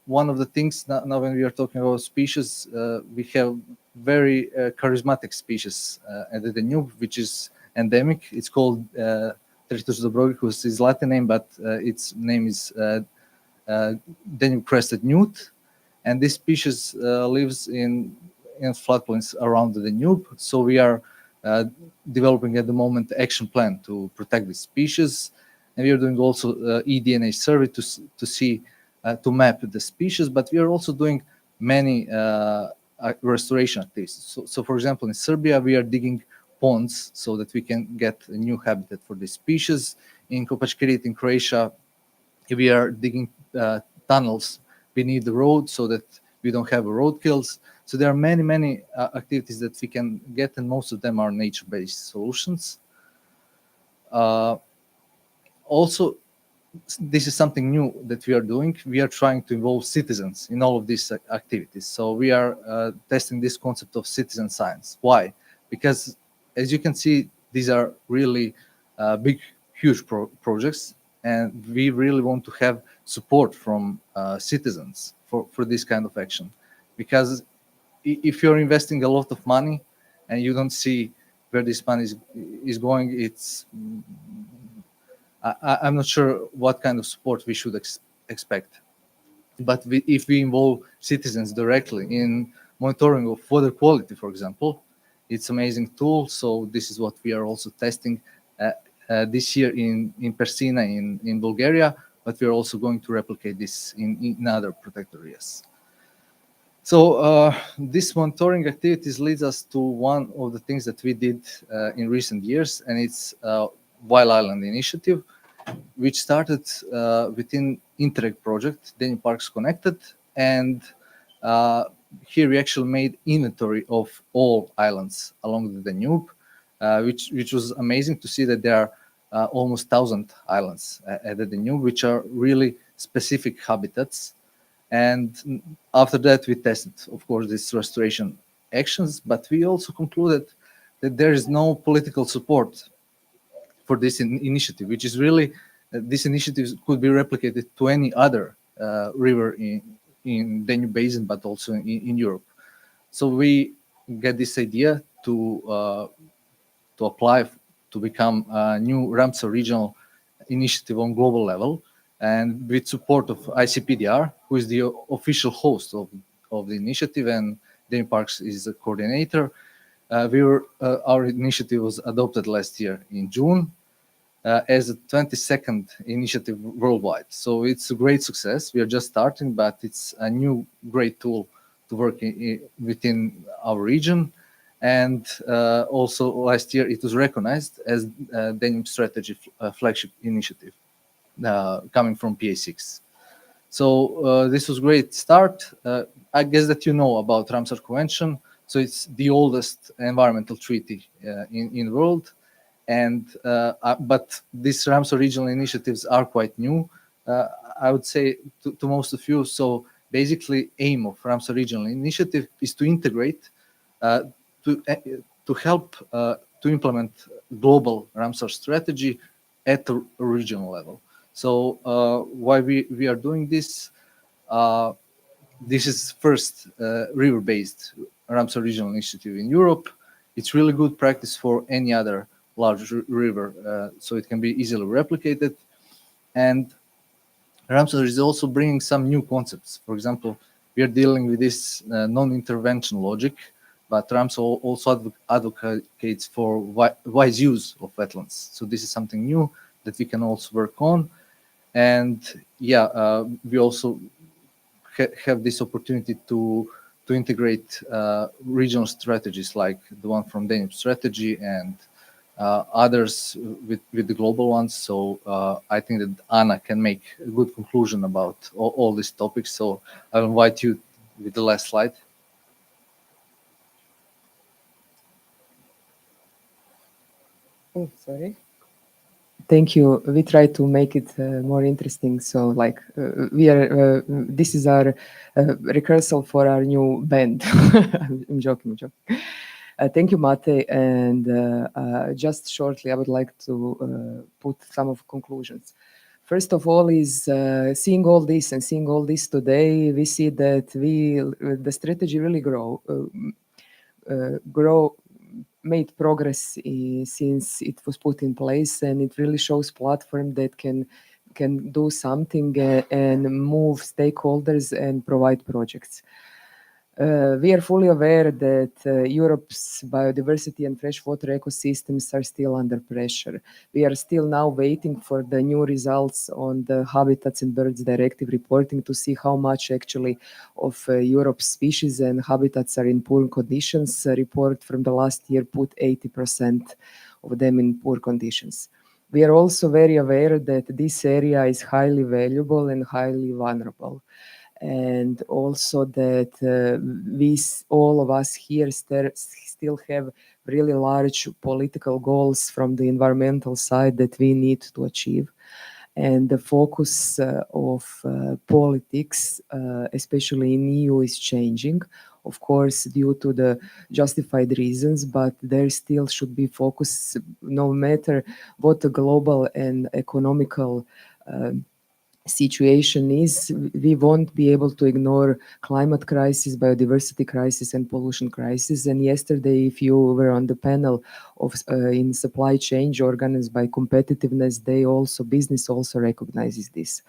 One of the things now when we are talking about species, we have very charismatic species at the Danube, which is endemic. It's called Tritus dobrogicus, is Latin name, but its name is Danube crested newt, and this species lives in floodplains around the Danube. So we are developing at the moment action plan to protect this species, and we are doing also eDNA survey to see to map the species. But we are also doing many restoration activities. So for example, in Serbia we are digging ponds so that we can get a new habitat for this species. In Kopačkiriet in Croatia, we are digging tunnels beneath the road so that we don't have roadkills. So there are many activities that we can get, and most of them are nature-based solutions. Also, this is something new that we are doing. We are trying to involve citizens in all of these activities. So we are testing this concept of citizen science. Why? Because as you can see, these are really big, huge projects, and we really want to have support from citizens for this kind of action. Because if you're investing a lot of money and you don't see where this money is going, I'm not sure what kind of support we should expect. But if we involve citizens directly in monitoring of water quality, for example, it's an amazing tool. So this is what we are also testing this year in Persina in Bulgaria, but we are also going to replicate this in other protected areas. So this monitoring activities leads us to one of the things that we did in recent years, and it's Wild Island Initiative, which started within Interreg project, Danube Parks Connected, and here we actually made inventory of all islands along the Danube, which was amazing to see that there are almost 1,000 islands at the Danube, which are really specific habitats. And after that, we tested, of course, these restoration actions, but we also concluded that there is no political support for this initiative, which is really, this initiative could be replicated to any other river in Danube Basin, but also in Europe. So we get this idea to apply to become a new Ramsar regional initiative on global level, and with support of ICPDR, who is the official host of the initiative, and Danube Parks is the coordinator. Our initiative was adopted last year in June as the 22nd initiative worldwide. So it's a great success. We are just starting, but it's a new great tool to work within our region. And also last year it was recognized as Danube Strategy flagship initiative coming from PA6. So this was a great start. I guess that you know about Ramsar Convention. So it's the oldest environmental treaty in the world. And but these Ramsar regional initiatives are quite new, I would say to most of you. So basically, aim of Ramsar regional initiative is to integrate, to help to implement global Ramsar strategy at the regional level. So why we are doing this? This is first river-based Ramsar regional initiative in Europe. It's really good practice for any other large river, so it can be easily replicated. And Ramsar is also bringing some new concepts. For example, we are dealing with this non-intervention logic, but Ramsar also advocates for wise use of wetlands. So this is something new that we can also work on. And yeah, we also have this opportunity to integrate regional strategies like the one from Danube Strategy and others with the global ones. So I think that Anna can make a good conclusion about all these topics. So I'll invite you with the last slide. Oh, sorry. Thank you. We try to make it more interesting. So, like, this is our rehearsal for our new band. I'm joking. Thank you, Mate. And just shortly, I would like to put some of conclusions. First of all, is seeing all this today, we see that the strategy really made progress since it was put in place, and it really shows platform that can do something and move stakeholders and provide projects. We are fully aware that Europe's biodiversity and freshwater ecosystems are still under pressure. We are still now waiting for the new results on the Habitats and Birds Directive reporting to see how much actually of Europe's species and habitats are in poor conditions. A report from the last year put 80% of them in poor conditions. We are also very aware that this area is highly valuable and highly vulnerable. And also that all of us here still have really large political goals from the environmental side that we need to achieve. And the focus of politics, especially in EU, is changing, of course, due to the justified reasons, but there still should be focus, no matter what the global and economical situation is. We won't be able to ignore climate crisis, biodiversity crisis, and pollution crisis. And yesterday, if you were on the panel of in supply chain organized by competitiveness, business also recognizes this.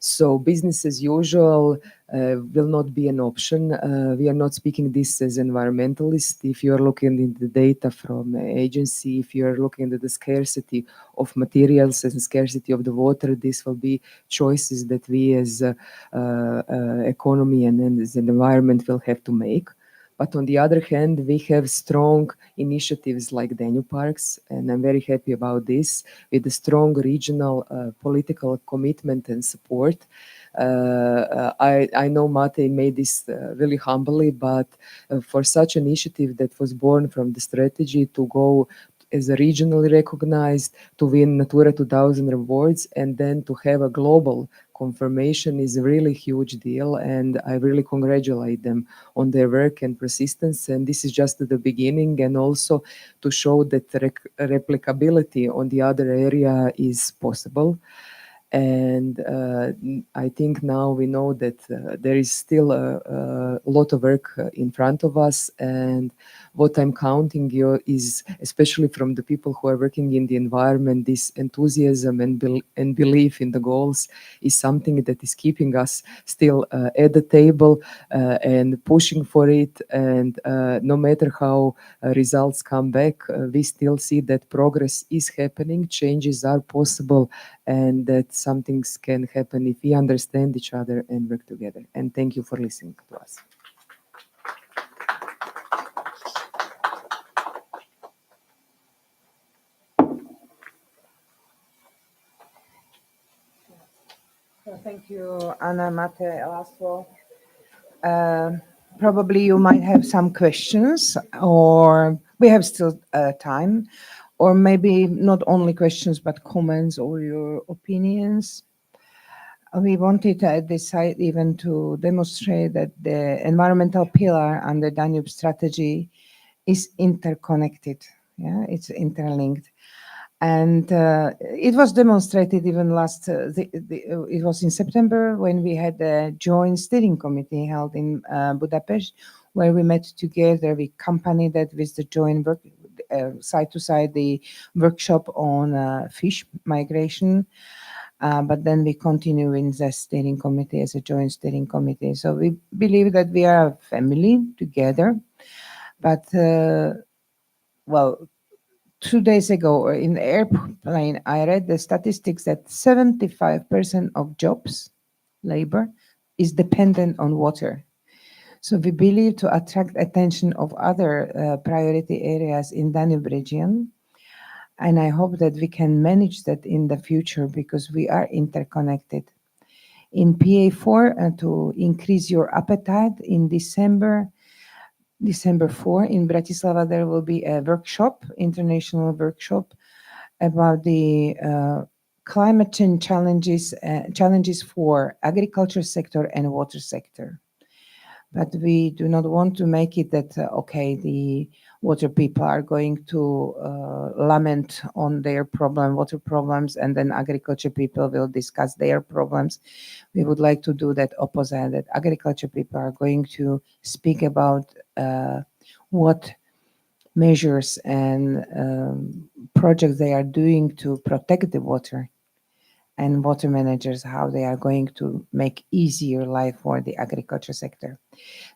So business as usual will not be an option. We are not speaking this as environmentalists. If you are looking at the data from agency, if you are looking at the scarcity of materials and scarcity of the water, this will be choices that we as economy and as an environment will have to make. But on the other hand, we have strong initiatives like Danube Parks, and I'm very happy about this, with a strong regional political commitment and support. I know Mate made this really humbly, but for such an initiative that was born from the strategy to go as a regionally recognized, to win Natura 2000 awards, and then to have a global confirmation is a really huge deal, and I really congratulate them on their work and persistence. And this is just the beginning, and also to show that replicability on the other area is possible. And I think now we know that there is still a lot of work in front of us, and what I'm counting is, especially from the people who are working in the environment, this enthusiasm and belief in the goals is something that is keeping us still at the table and pushing for it. And no matter how results come back, we still see that progress is happening, changes are possible, and that some things can happen if we understand each other and work together. And thank you for listening to us. Thank you, Anna, Mate, Laszlo. Probably you might have some questions, or we have still time, or maybe not only questions, but comments or your opinions. We wanted at this site even to demonstrate that the environmental pillar under Danube strategy is interconnected. Yeah, it's interlinked. And it was demonstrated even it was in September when we had a joint steering committee held in Budapest, where we met together. We accompanied that with the joint work, side to side, the workshop on fish migration. But then we continue in the steering committee as a joint steering committee. So we believe that we are a family together. But, well, 2 days ago in the airplane, I read the statistics that 75% of jobs, labor, is dependent on water. So we believe to attract attention of other priority areas in Danube region, And I hope that we can manage that in the future because we are interconnected. In PA4, to increase your appetite, in December 4 in Bratislava, there will be a workshop, international workshop about the climate change challenges for agriculture sector and water sector. But we do not want to make it that, okay, the water people are going to lament on their water problems, and then agriculture people will discuss their problems. We would like to do that opposite, that agriculture people are going to speak about what measures and projects they are doing to protect the water, and water managers, how they are going to make easier life for the agriculture sector.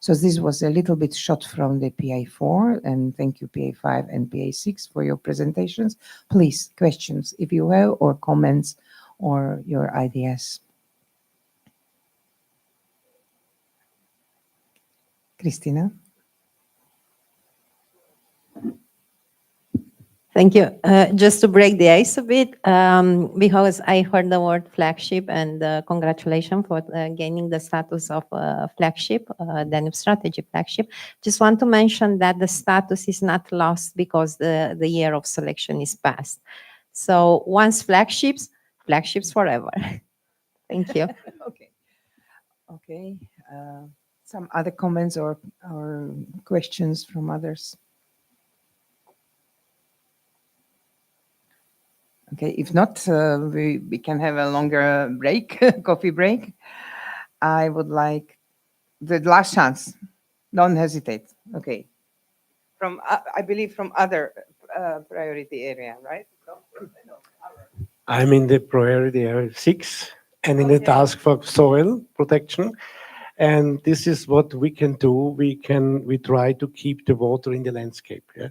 So this was a little bit shot from the PA4, and thank you PA5 and PA6 for your presentations. Please, questions if you have, or comments, or your ideas. Christina? Thank you. Just to break the ice a bit, because I heard the word flagship, and congratulations for gaining the status of flagship, Danube strategy flagship. Just want to mention that the status is not lost because the year of selection is past. So once flagships forever. Thank you. Okay. Some other comments or questions from others? Okay, if not, we can have a longer break, coffee break. I would like the last chance. Don't hesitate. Okay. From, I believe, from other priority area, right? I'm in the priority area 6 and in the task for soil protection. And this is what we can do. We try to keep the water in the landscape. Yeah?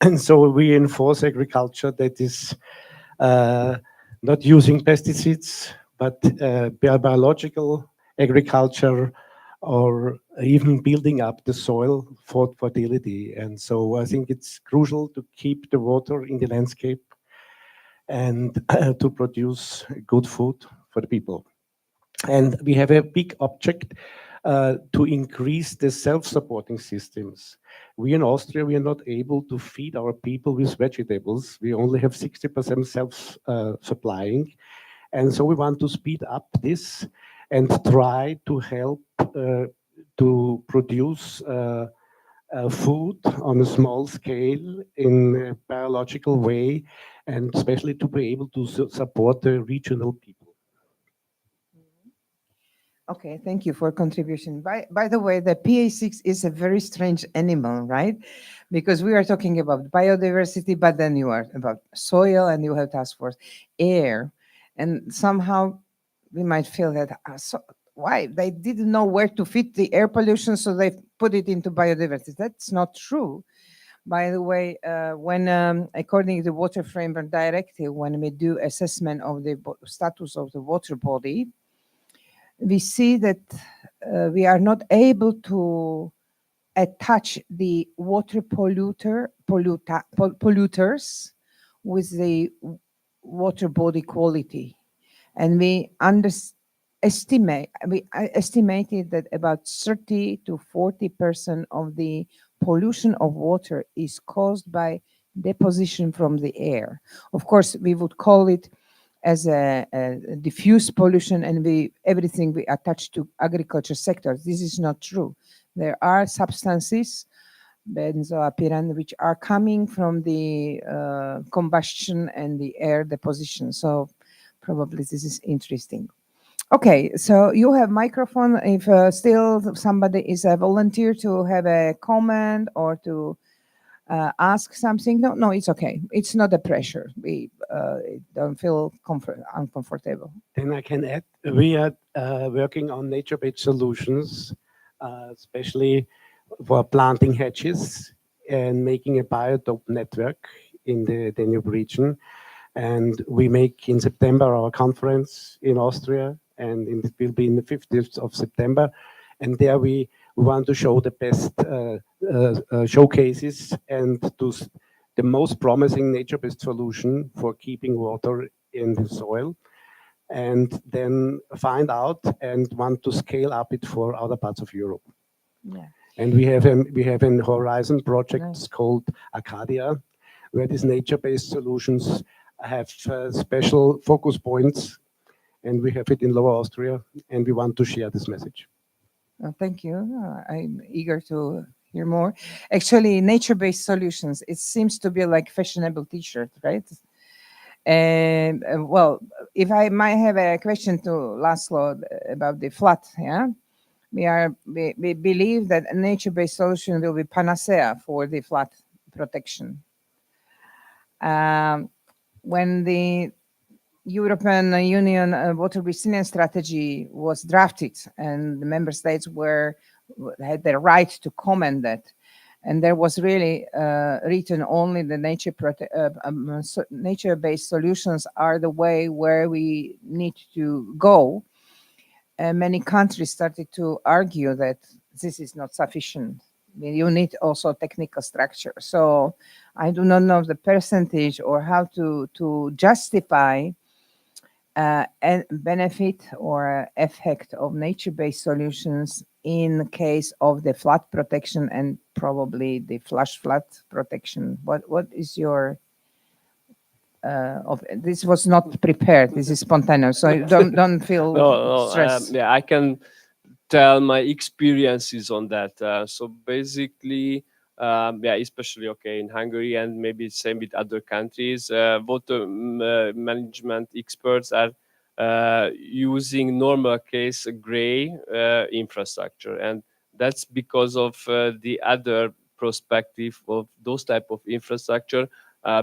And so we enforce agriculture that is not using pesticides, but biological agriculture, or even building up the soil for fertility. And so I think it's crucial to keep the water in the landscape and to produce good food for the people. And we have a big object to increase the self-supporting systems. We in Austria, we are not able to feed our people with vegetables. We only have 60% self-supplying. And so we want to speed up this and try to help to produce food on a small scale in a biological way, and especially to be able to support the regional people. Okay, thank you for contribution. By the way, the PA6 is a very strange animal, right? Because we are talking about biodiversity, but then you are about soil, and you have task force air, and somehow we might feel that why they didn't know where to fit the air pollution, so they put it into biodiversity. That's not true. By the way, when according to the Water Framework Directive, when we do assessment of the status of the water body, we see that we are not able to attach the water polluters with the water body quality. And we estimated that about 30 to 40% of the pollution of water is caused by deposition from the air. Of course, we would call it as a diffuse pollution, and everything we attach to agriculture sector. This is not true. There are substances, benzoapiran, which are coming from the combustion and the air deposition. So probably this is interesting. Okay, so you have microphone. If still somebody is a volunteer to have a comment or to ask something. No, it's okay. It's not a pressure. We don't feel uncomfortable. Then I can add, we are working on nature-based solutions, especially for planting hedges and making a biotope network in the Danube region. And we make in September our conference in Austria, and it will be in the 15th of September. And there we want to show the best showcases and to the most promising nature-based solution for keeping water in the soil, and then find out and want to scale up it for other parts of Europe. Yeah. And we have an Horizon project Nice. called Arcadia, where these nature-based solutions have special focus points, and we have it in Lower Austria, and we want to share this message. Thank you. I'm eager to hear more. Actually, nature-based solutions, it seems to be like fashionable t-shirt, right? And well, if I might have a question to Laszlo about the flood, yeah? We believe that a nature-based solution will be panacea for the flood protection. When the European Union water resilience strategy was drafted, and the member states had the right to comment that, and there was really written only the nature-based solutions are the way where we need to go. Many countries started to argue that this is not sufficient. You need also technical structure. So I do not know the percentage or how to justify a benefit or effect of nature-based solutions in case of the flood protection and probably the flash flood protection. What is your this was not prepared. This is spontaneous, so don't feel stressed. Yeah, I can tell my experiences on that. So basically, yeah, especially in Hungary and maybe same with other countries, water management experts are using normal case gray infrastructure, and that's because of the other perspective of those type of infrastructure,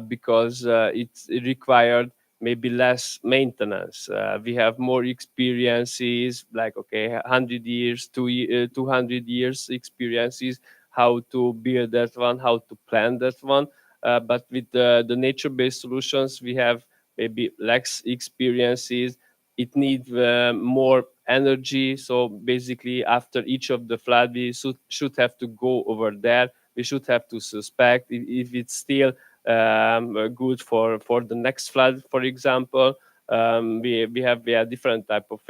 because it's required maybe less maintenance. We have more experiences, like 100 years, 200 years experiences, how to build that one, how to plan that one. But with the nature-based solutions, we have maybe less experiences. It needs more energy. So basically, after each of the flood, we should have to go over there. We should have to suspect if it's still good for the next flood, for example. We have different type of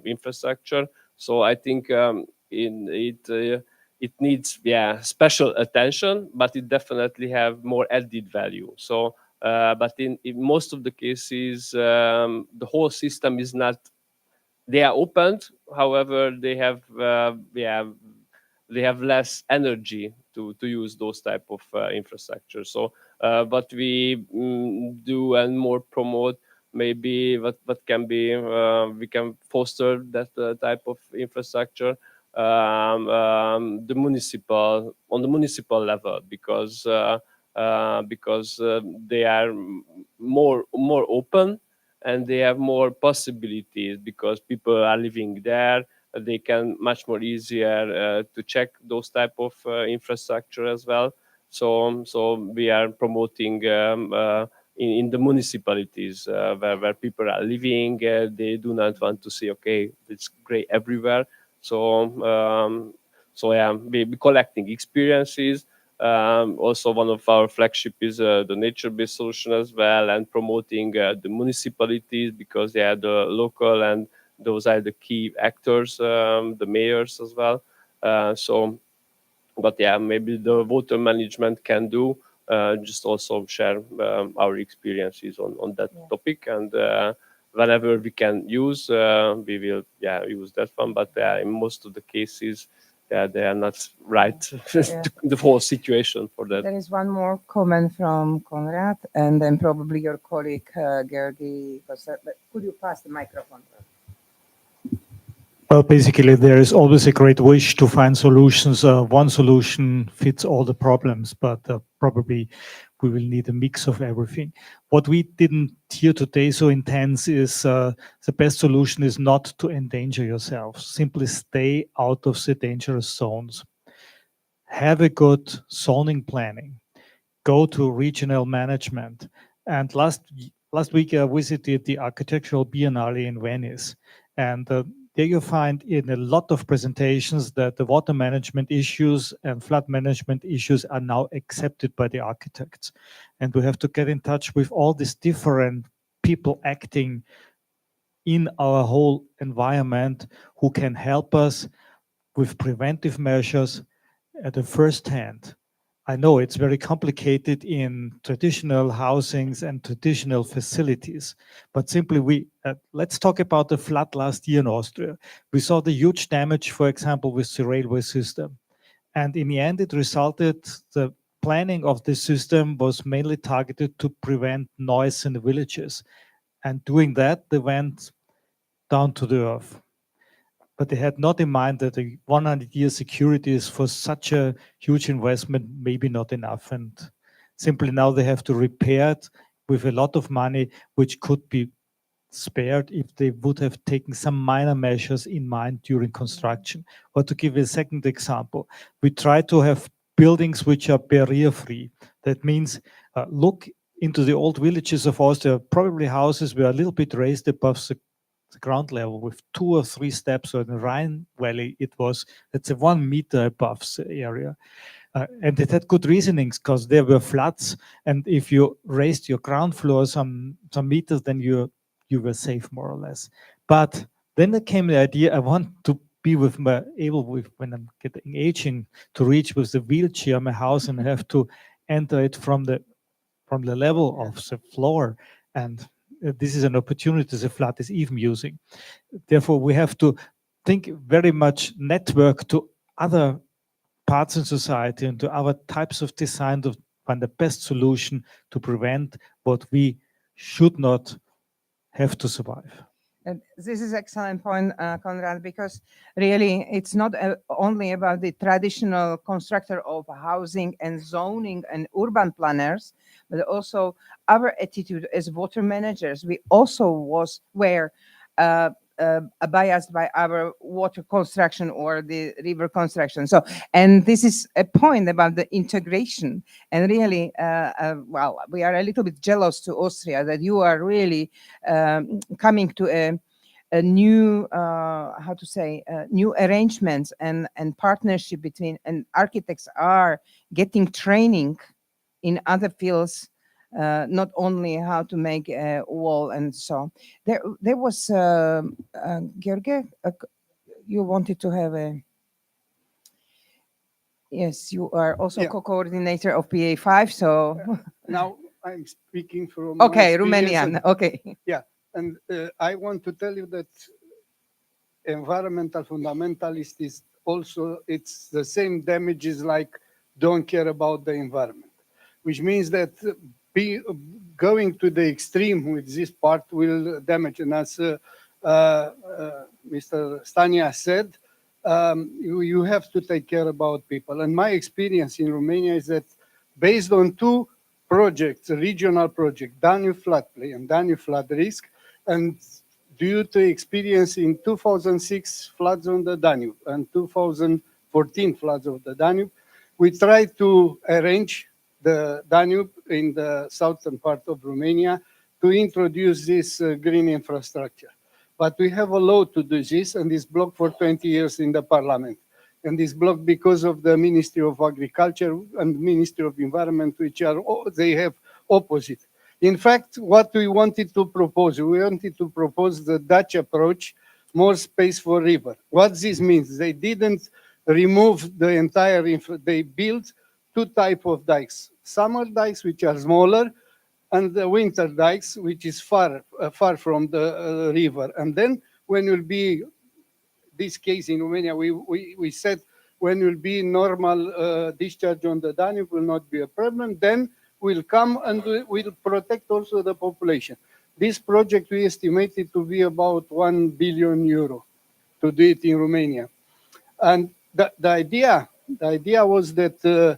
infrastructure. So I think it needs special attention, but it definitely have more added value. So but in most of the cases, the whole system is not. They are opened, however, they have less energy to use those type of infrastructure. So what we do and more promote, maybe what can be, we can foster that type of infrastructure on the municipal level, because they are more open, and they have more possibilities because people are living there. They can much more easier to check those type of infrastructure as well. So we are promoting in the municipalities where people are living. They do not want to say, it's great everywhere. So yeah, we collecting experiences. Also, one of our flagship is the nature-based solution as well, and promoting the municipalities, because they are the local and those are the key actors, the mayors as well. But yeah, maybe the water management can do just also share our experiences on that topic, and whenever we can use, we will use that one. But in most of the cases, they are not right the whole situation for that. There is one more comment from Konrad, and then probably your colleague Georgi. Could you pass the microphone? Well, basically, there is always a great wish to find solutions. One solution fits all the problems, but probably we will need a mix of everything. What we didn't hear today so intense is the best solution is not to endanger yourself. Simply stay out of the dangerous zones. Have a good zoning planning. Go to regional management. And last week I visited the Architectural Biennale in Venice, and the there you find in a lot of presentations that the water management issues and flood management issues are now accepted by the architects. And we have to get in touch with all these different people acting in our whole environment who can help us with preventive measures at the first hand. I know it's very complicated in traditional housings and traditional facilities, but simply let's talk about the flood last year in Austria. We saw the huge damage, for example, with the railway system. And in the end, it resulted, the planning of the system was mainly targeted to prevent noise in the villages. And doing that, they went down to the earth. But they had not in mind that the 100-year security is for such a huge investment, maybe not enough. And simply now they have to repair it with a lot of money, which could be spared if they would have taken some minor measures in mind during construction. Or to give you a second example, we try to have buildings which are barrier-free. That means look into the old villages of Austria, probably houses were a little bit raised above the ground level with 2 or 3 steps, or in the Rhine Valley, it's a 1 meter above the area. And it had good reasonings because there were floods. And if you raised your ground floor some meters, then you were safe more or less. But then there came the idea, I want to be when I'm getting aging, to reach with the wheelchair my house and have to enter it from the level of the floor. And this is an opportunity the flood is even using. Therefore, we have to think very much network to other parts in society and to other types of design to find the best solution to prevent what we should not have to survive. And this is excellent point, Konrad, because really it's not only about the traditional constructor of housing and zoning and urban planners, but also our attitude as water managers. We also were biased by our water construction or the river construction. So, and this is a point about the integration. And really, well, we are a little bit jealous to Austria that you are really coming to a new, how to say, new arrangements and partnership between, and architects are getting training in other fields, not only how to make a wall and so. There was, George, you wanted to have a, yes, you are also co-coordinator of PA5, so. Now I'm speaking from okay, Romanian, okay. Yeah, and I want to tell you that environmental fundamentalist is also, it's the same damages like don't care about the environment, which means that going to the extreme with this part will damage. And as Mr. Stania said, you have to take care about people. And my experience in Romania is that based on 2 projects, a regional project, Danube floodplain and Danube flood risk, and due to experience in 2006 floods on the Danube and 2014 floods of the Danube, we tried to arrange the Danube in the southern part of Romania to introduce this green infrastructure. But we have a law to do this, and it's blocked for 20 years in the parliament. And it's blocked because of the Ministry of Agriculture and Ministry of Environment, which are, they have opposite. In fact, what we wanted to propose the Dutch approach, more space for river. What this means, they didn't remove the entire, they built 2 types of dikes. Summer dikes, which are smaller, and the winter dikes, which is far from the river. And then when will be, this case in Romania, we said when will be normal discharge on the Danube will not be a problem, then we'll come and we'll protect also the population. This project we estimated to be about 1 billion euro to do it in Romania. And the idea was that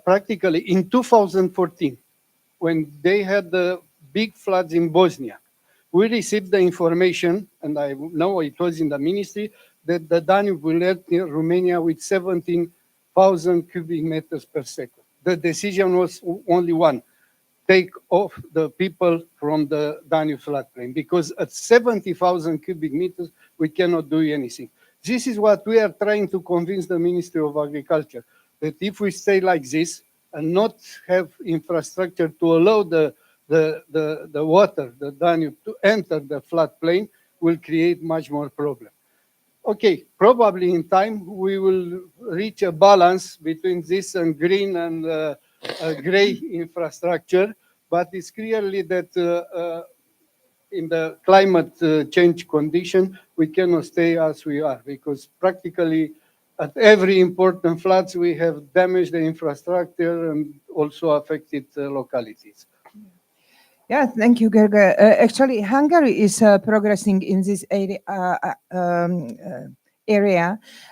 practically in 2014, when they had the big floods in Bosnia, we received the information, and I know it was in the ministry, that the Danube will let Romania with 17,000 cubic meters per second. The decision was only one: take off the people from the Danube floodplain, because at 70,000 cubic meters, we cannot do anything. This is what we are trying to convince the Ministry of Agriculture, that if we stay like this and not have infrastructure to allow the water, the Danube, to enter the floodplain, will create much more problem. Okay, probably in time we will reach a balance between this and green and gray infrastructure, but it's clearly that in the climate change condition, we cannot stay as we are, because practically at every important floods, we have damaged the infrastructure and also affected localities. Yeah, thank you, Gerge. Actually, Hungary is progressing in this area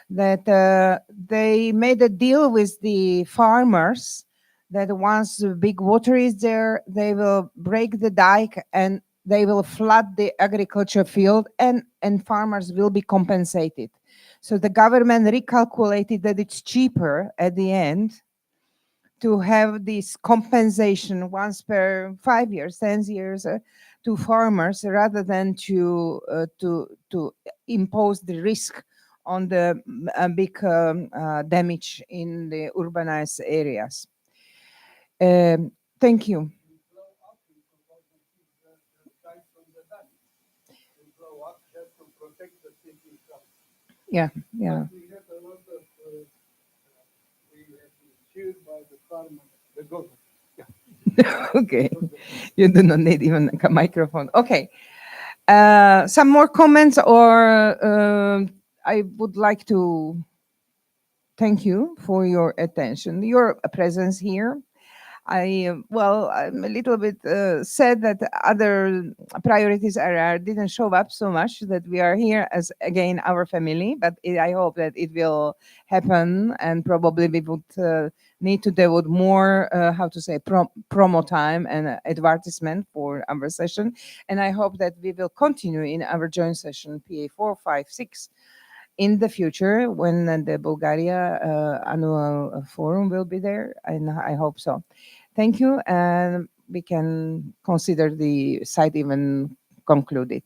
that they made a deal with the farmers that once the big water is there, they will break the dike and they will flood the agriculture field, and farmers will be compensated. So the government recalculated that it's cheaper at the end to have this compensation once per 5 years, 10 years to farmers, rather than to impose the risk on the big damage in the urbanized areas. Thank you. Yeah, yeah. We had a lot of, we have been cheered by the farmers, the government. Yeah. Okay, you do not need even a microphone. Okay, some more comments, or I would like to thank you for your attention, your presence here. I'm a little bit sad that other priorities didn't show up so much, that we are here as, again, our family, but I hope that it will happen, and probably we would need to devote more, promo time and advertisement for our session. And I hope that we will continue in our joint session, PA 4, 5, 6, in the future when the Bulgaria annual forum will be there, and I hope so. Thank you, and we can consider the site even concluded.